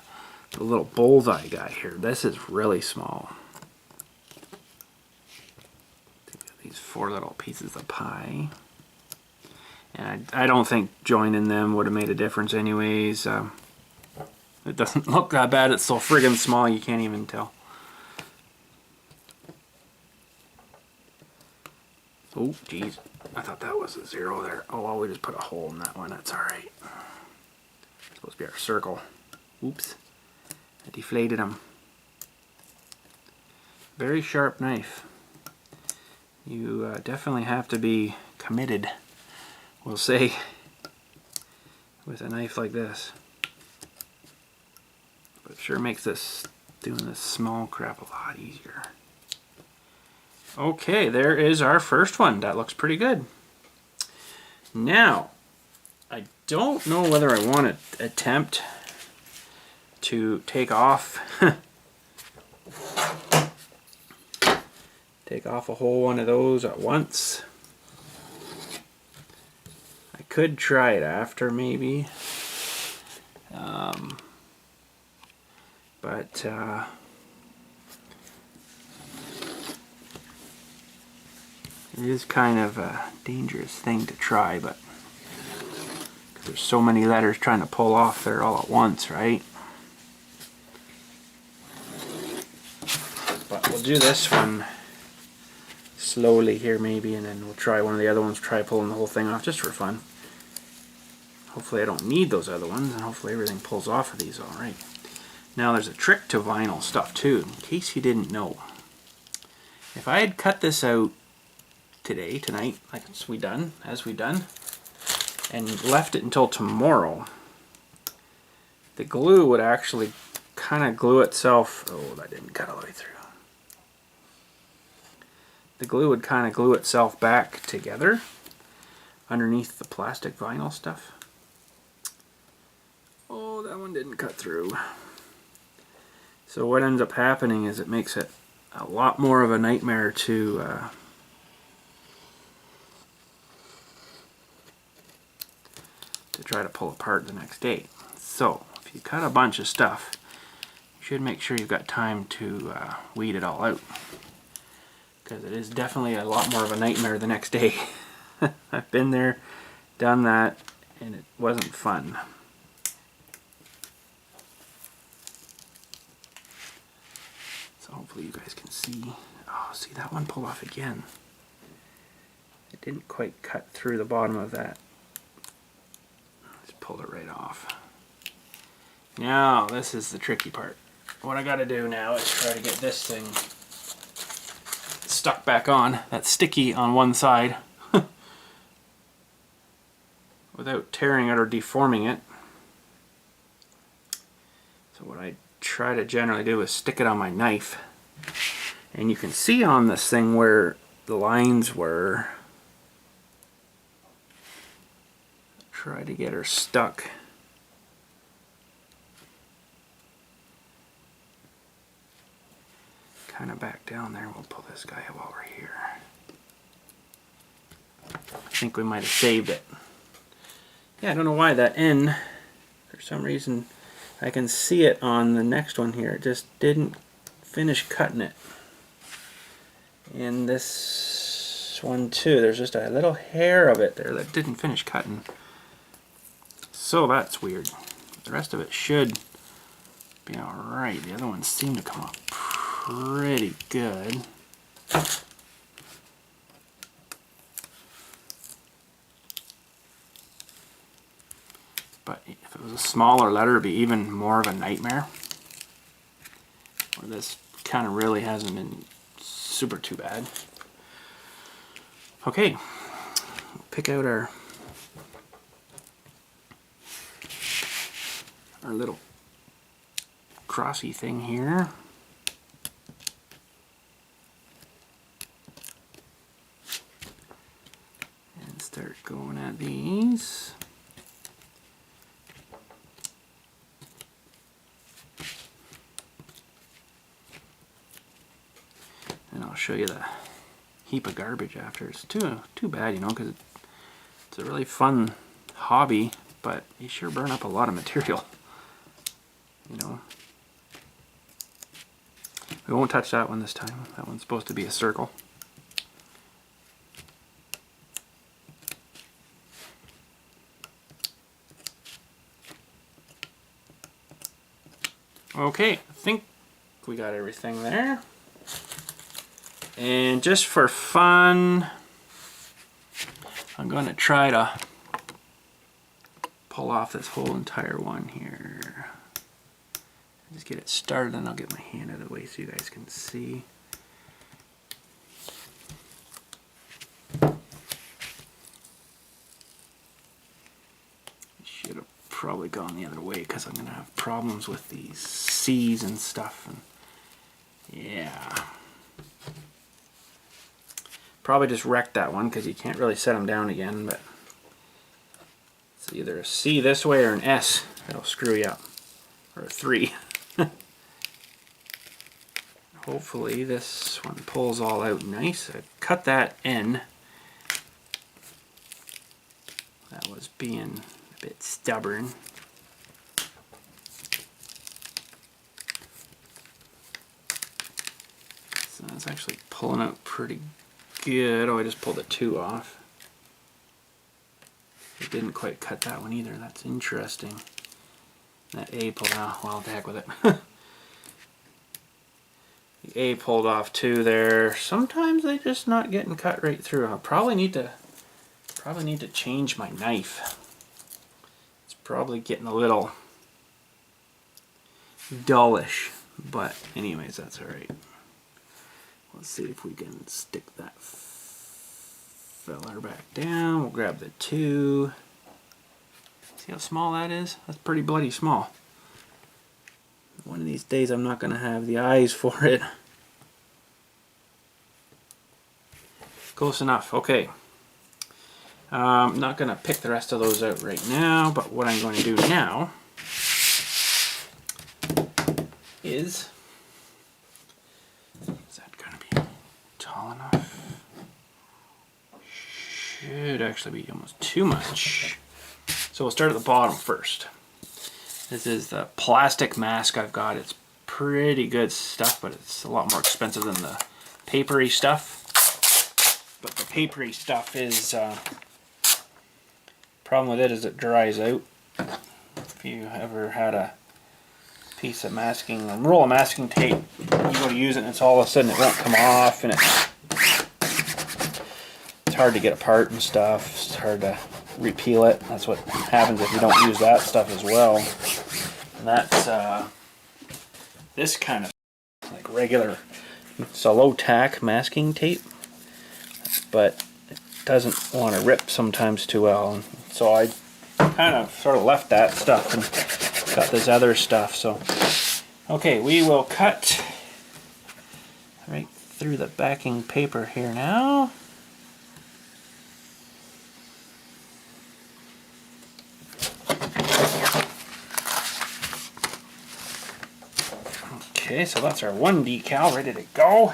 little bullseye guy here. This is really small. These 4 little pieces of pie. And I don't think joining them would have made a difference anyways. It doesn't look that bad. It's so friggin' small you can't even tell. Oh, geez. I thought that was a 0 there. Oh, well, we just put a hole in that one. That's alright. Supposed to be our circle. Oops. I deflated them. Very sharp knife. You definitely have to be committed, we'll say, with a knife like this. But it sure makes doing this small crap a lot easier. Okay, there is our first one. That looks pretty good. Now, I don't know whether I want to attempt to take off a whole one of those at once. I could try it after maybe, but it is kind of a dangerous thing to try, but there's so many letters trying to pull off there all at once, right? But we'll do this one slowly here maybe, and then we'll try one of the other ones, try pulling the whole thing off just for fun. Hopefully I don't need those other ones, and hopefully everything pulls off of these alright. Now there's a trick to vinyl stuff too, in case you didn't know. If I had cut this out tonight, as we done, and left it until tomorrow, the glue would actually kind of glue itself. Oh, that didn't cut all the way through. The glue would kind of glue itself back together underneath the plastic vinyl stuff. Oh, that one didn't cut through. So what ends up happening is it makes it a lot more of a nightmare to try to pull apart the next day. So if you cut a bunch of stuff, you should make sure you've got time to weed it all out, because it is definitely a lot more of a nightmare the next day. I've been there, done that, and it wasn't fun. So hopefully you guys can see. Oh, see that one pull off again. It didn't quite cut through the bottom of that. Just pulled it right off. Now this is the tricky part. What I gotta do now is try to get this thing stuck back on. That's sticky on one side without tearing it or deforming it. So what I try to generally do is stick it on my knife, and you can see on this thing where the lines were. Try to get her stuck. Kind of back down there. We'll pull this guy while we're here. I think we might have saved it. Yeah, I don't know why that end, for some reason, I can see it on the next one here. It just didn't finish cutting it. And this one too, there's just a little hair of it there that didn't finish cutting. So that's weird. The rest of it should be alright. The other ones seem to come off pretty good. But if it was a smaller letter, it'd be even more of a nightmare. Where this kind of really hasn't been super too bad. Okay, pick out our little crossy thing here. And start going at these. And I'll show you the heap of garbage after. It's too bad, you know, because it's a really fun hobby, but you sure burn up a lot of material. You know, we won't touch that one this time. That one's supposed to be a circle. Okay, I think we got everything there. And just for fun, I'm going to try to pull off this whole entire one here. Just get it started, and I'll get my hand out of the way so you guys can see. Should have probably gone the other way because I'm going to have problems with these C's and stuff. And yeah. Probably just wrecked that one because you can't really set them down again, but it's either a C this way or an S that'll screw you up. or a 3. Hopefully this one pulls all out nice. I cut that in. That was being a bit stubborn. So that's actually pulling out pretty good. Oh, I just pulled the 2 off. It didn't quite cut that one either. That's interesting. That A pulled out. Well, the heck with it. The A pulled off too there. Sometimes they just not getting cut right through. I'll probably need to change my knife. It's probably getting a little dullish, but anyways, that's all right. Let's see if we can stick that feller back down. We'll grab the 2. See how small that is? That's pretty bloody small. One of these days I'm not going to have the eyes for it. Close enough. Okay. I'm not going to pick the rest of those out right now, but what I'm going to do now is that going to be tall enough? Should actually be almost too much. So we'll start at the bottom first. This is the plastic mask I've got. It's pretty good stuff, but it's a lot more expensive than the papery stuff. But the papery stuff is, problem with it is it dries out. If you ever had a piece of masking, a roll of masking tape, you go to use it and it's all of a sudden it won't come off, and it's hard to get apart and stuff. It's hard to repeal it. That's what happens if you don't use that stuff as well. And that's this kind of like regular, it's a low tack masking tape, but it doesn't want to rip sometimes too well. And so I kind of sort of left that stuff and got this other stuff. So okay, we will cut right through the backing paper here now. Okay, so that's our 1 decal ready to go.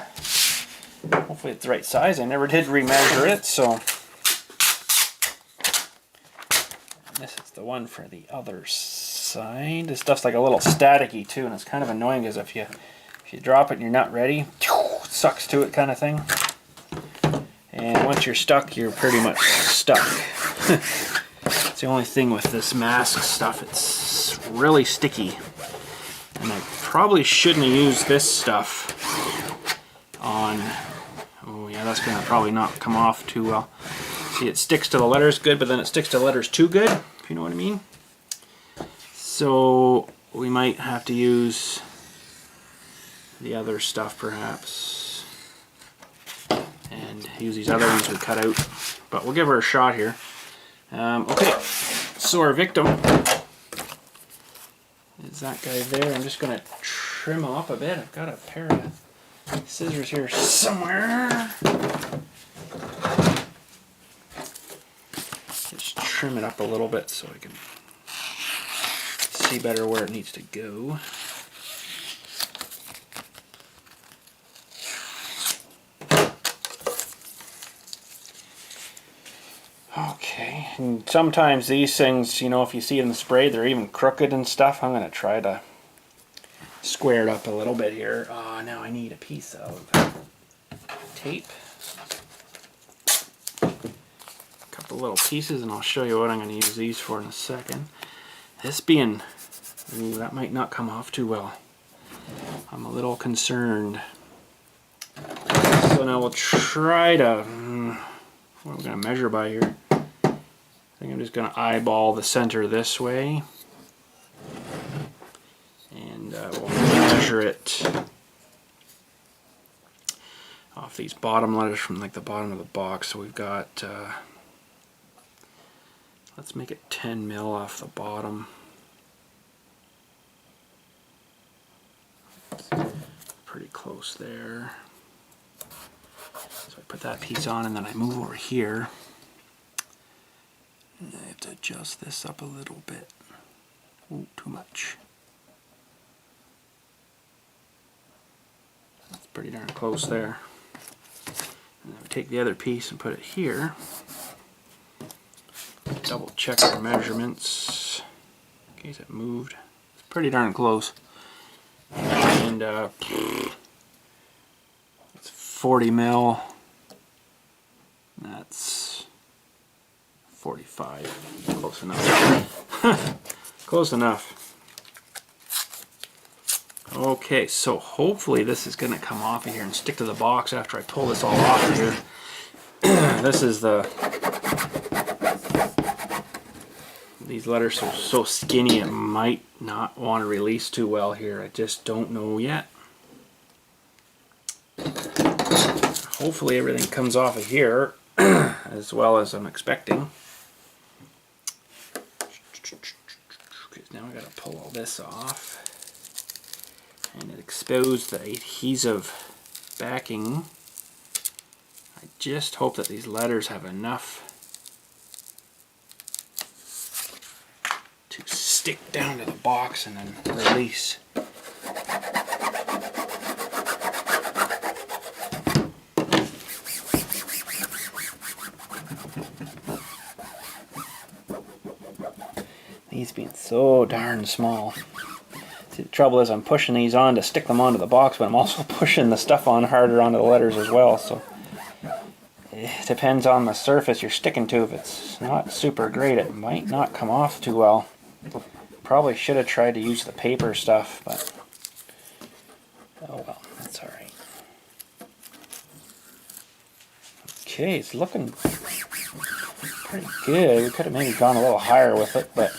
Hopefully it's the right size. I never did remeasure it, so. And this is the one for the other side. This stuff's like a little staticky too, and it's kind of annoying because if you drop it and you're not ready, it sucks to it kind of thing. And once you're stuck, you're pretty much stuck. It's the only thing with this mask stuff. It's really sticky. And I probably shouldn't have used this stuff on, oh yeah, that's going to probably not come off too well. See, it sticks to the letters good, but then it sticks to the letters too good, if you know what I mean. So we might have to use the other stuff perhaps, and use these other ones we cut out. But we'll give her a shot here. Okay, so our victim is that guy there. I'm just going to trim off a bit. I've got a pair of scissors here somewhere. Just trim it up a little bit so I can see better where it needs to go. Okay, and sometimes these things, you know, if you see them sprayed, they're even crooked and stuff. I'm going to try to square it up a little bit here. Oh, now I need a piece of tape. A couple little pieces, and I'll show you what I'm going to use these for in a second. This being, ooh, that might not come off too well. I'm a little concerned. So now we'll try to, what are we going to measure by here? I think I'm just going to eyeball the center this way, and we'll measure it off these bottom letters from like the bottom of the box. So we've got, let's make it 10 mil off the bottom. Pretty close there. So I put that piece on, and then I move over here. I have to adjust this up a little bit. Ooh, too much. pretty darn close there. And then we take the other piece and put it here. Double check our measurements in case it moved. It's pretty darn close. And it's 40 mil. That's 45. Close enough. Close enough. Okay, so hopefully this is going to come off of here and stick to the box after I pull this all off of here. This is these letters are so skinny it might not want to release too well here. I just don't know yet. Hopefully everything comes off of here as well as I'm expecting. Okay, now I got to pull all this off. And it exposed the adhesive backing. I just hope that these letters have enough to stick down to the box and then release. These being so darn small. See, the trouble is I'm pushing these on to stick them onto the box, but I'm also pushing the stuff on harder onto the letters as well, so it depends on the surface you're sticking to. If it's not super great, it might not come off too well. Probably should have tried to use the paper stuff, but oh well, that's alright. Okay, it's looking pretty good. We could have maybe gone a little higher with it, but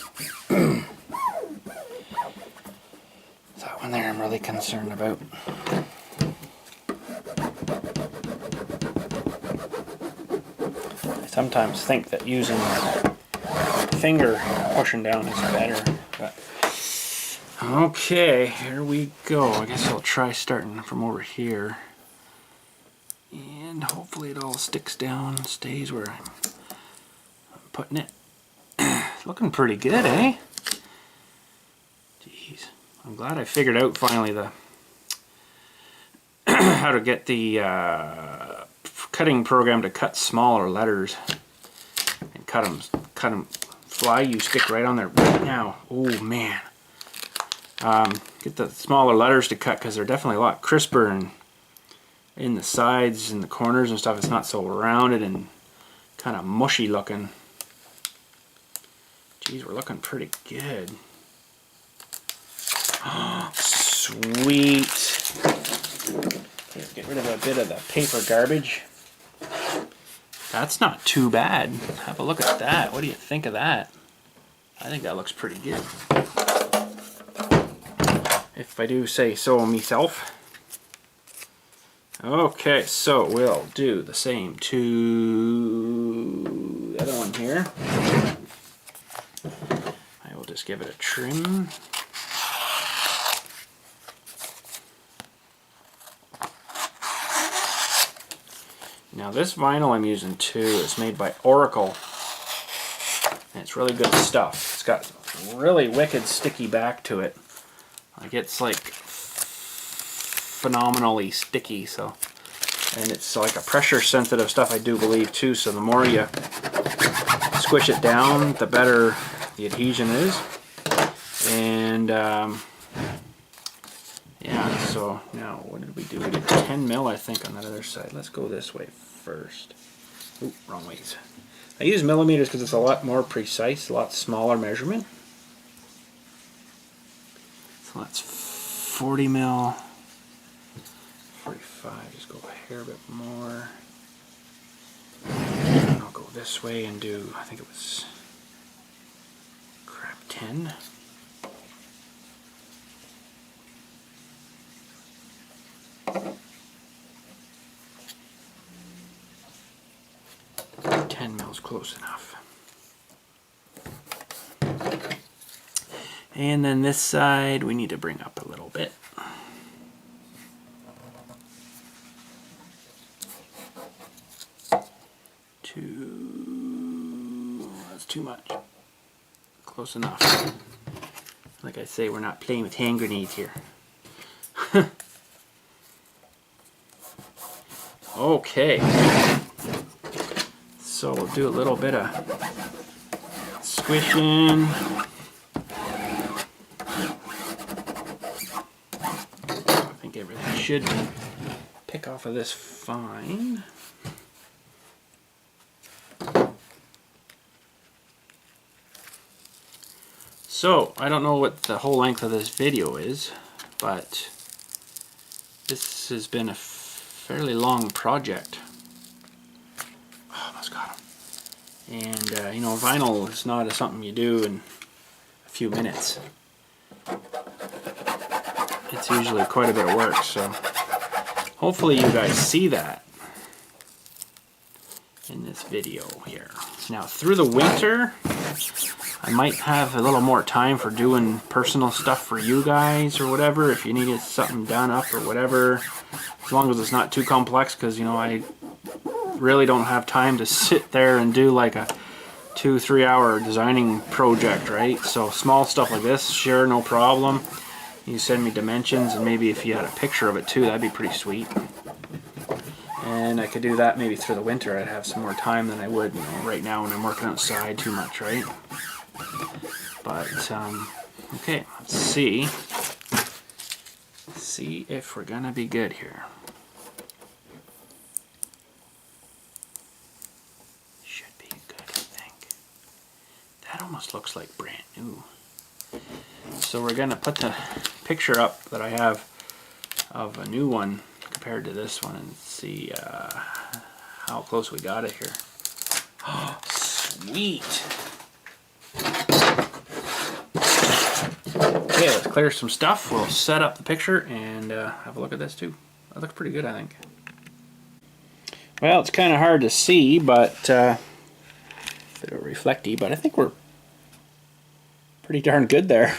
that one there I'm really concerned about. I sometimes think that using finger pushing down is better, but okay, here we go. I guess I'll try starting from over here, and hopefully it all sticks down, stays where I'm putting it. Looking pretty good, eh? Jeez, I'm glad I figured out finally the how to get the cutting program to cut smaller letters and cut them. Fly, you stick right on there right now. Oh man, get the smaller letters to cut because they're definitely a lot crisper and in the sides and the corners and stuff. It's not so rounded and kind of mushy looking. Geez, we're looking pretty good. Oh, sweet. Let's get rid of a bit of the paper garbage. That's not too bad. Have a look at that. What do you think of that? I think that looks pretty good, if I do say so myself. Okay, so we'll do the same to the other one here. I will just give it a trim. Now this vinyl I'm using too is made by Oracle, and it's really good stuff. It's got really wicked sticky back to it. Like it's like phenomenally sticky, so, and it's like a pressure sensitive stuff I do believe too, so the more you squish it down the better the adhesion is. And yeah, so now what did we do? We did 10 mil I think on that other side. Let's go this way first. Oop, wrong ways. I use millimeters because it's a lot more precise, a lot smaller measurement. So that's 40 mil, 45, just go a hair bit more. And I'll go this way and do, I think it was, crap, 10. Close enough. And then this side we need to bring up a little bit. That's too much. Close enough. Like I say, we're not playing with hand grenades here. Okay. So we'll do a little bit of squishing. I think everything should pick off of this fine. So, I don't know what the whole length of this video is, but this has been a fairly long project. Oh, almost got him. And, you know, vinyl is not something you do in a few minutes. It's usually quite a bit of work, so hopefully you guys see that in this video here. Now, through the winter, I might have a little more time for doing personal stuff for you guys or whatever, if you needed something done up or whatever, as long as it's not too complex, because, you know, I really don't have time to sit there and do like a 2-3 hour designing project, right? So small stuff like this, sure, no problem. You send me dimensions, and maybe if you had a picture of it too, that'd be pretty sweet. And I could do that maybe through the winter. I'd have some more time than I would, you know, right now when I'm working outside too much, right? But, okay, let's see. See if we're gonna be good here. Should be good, I think. That almost looks like brand new. So we're gonna put the picture up that I have of a new one compared to this one and see how close we got it here. Oh, sweet! Okay, let's clear some stuff. We'll set up the picture and have a look at this too. That looks pretty good, I think. Well, it's kind of hard to see, but a bit of reflecty, but I think we're pretty darn good there.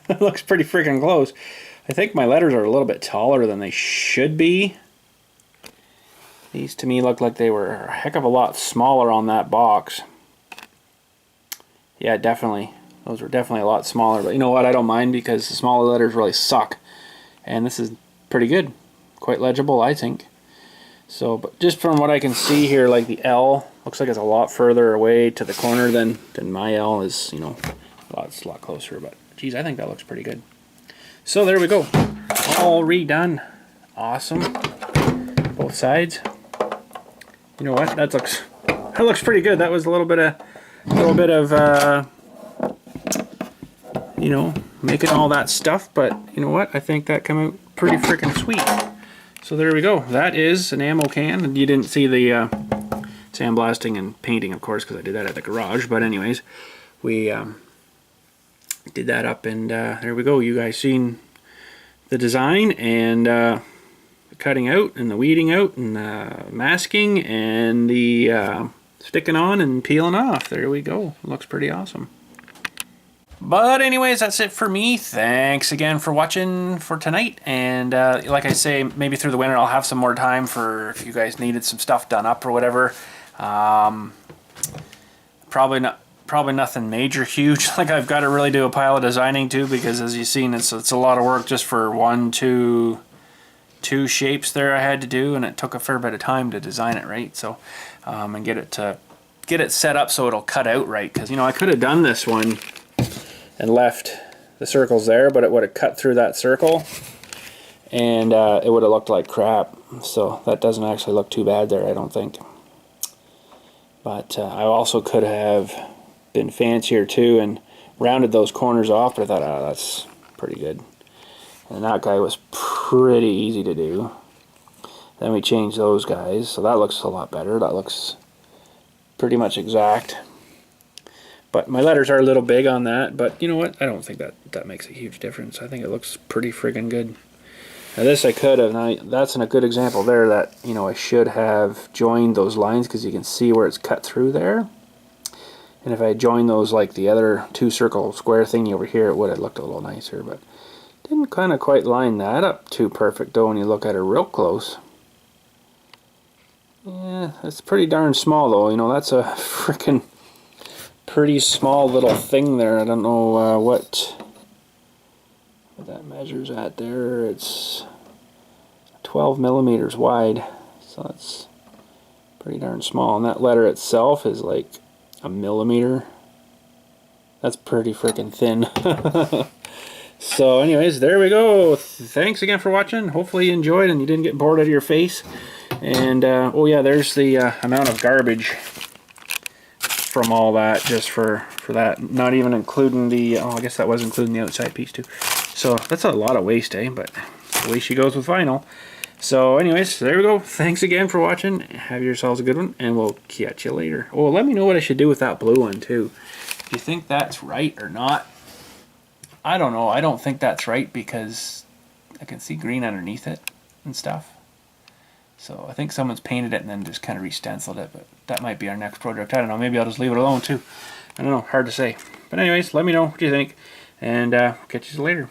It looks pretty freaking close. I think my letters are a little bit taller than they should be. These to me look like they were a heck of a lot smaller on that box. Yeah, definitely. Those were definitely a lot smaller, but you know what? I don't mind because the smaller letters really suck. And this is pretty good. Quite legible, I think. So, but just from what I can see here, like the L looks like it's a lot further away to the corner than my L is, you know, it's a lot closer, but geez, I think that looks pretty good. So there we go. All redone. Awesome. Both sides. You know what? That looks pretty good. That was a little bit of you know, making all that stuff, but you know what? I think that came out pretty freaking sweet. So there we go. That is an ammo can, and you didn't see the sandblasting and painting, of course, because I did that at the garage. But anyways, we did that up, and there we go. You guys seen the design and the cutting out and the weeding out and masking and the sticking on and peeling off. There we go. Looks pretty awesome. But anyways, that's it for me. Thanks again for watching for tonight. And like I say, maybe through the winter I'll have some more time for if you guys needed some stuff done up or whatever. Probably nothing major huge. Like I've got to really do a pile of designing too, because as you've seen, it's a lot of work just for two shapes there I had to do, and it took a fair bit of time to design it right. So and get it set up so it'll cut out right, because you know I could have done this one and left the circles there, but it would have cut through that circle and it would have looked like crap. So that doesn't actually look too bad there, I don't think. But I also could have been fancier too and rounded those corners off, but I thought, oh, that's pretty good. And that guy was pretty easy to do. Then we changed those guys, so that looks a lot better. That looks pretty much exact. But my letters are a little big on that, but you know what? I don't think that makes a huge difference. I think it looks pretty friggin' good. Now this I could have, now that's a good example there that, you know, I should have joined those lines, because you can see where it's cut through there. And if I joined those like the other two circle square thingy over here, it would have looked a little nicer, but didn't kind of quite line that up too perfect though when you look at it real close. Yeah, it's pretty darn small though, you know, that's a frickin' pretty small little thing there. I don't know what that measures at there. It's 12 millimeters wide, So that's pretty darn small. And that letter itself is like a millimeter. That's pretty freaking thin. So anyways, there we go. Thanks again for watching. Hopefully you enjoyed and you didn't get bored out of your face. And oh yeah, there's the amount of garbage from all that, just for that, not even including the, oh, I guess that was including the outside piece too. So that's a lot of waste, eh? But the way she goes with vinyl. So anyways, there we go. Thanks again for watching. Have yourselves a good one, and we'll catch you later. Oh, let me know what I should do with that blue one too. Do you think that's right or not? I don't know. I don't think that's right because I can see green underneath it and stuff. So I think someone's painted it and then just kind of re-stenciled it, but that might be our next project. I don't know. Maybe I'll just leave it alone too. I don't know. Hard to say. But anyways, let me know what you think, and catch you later.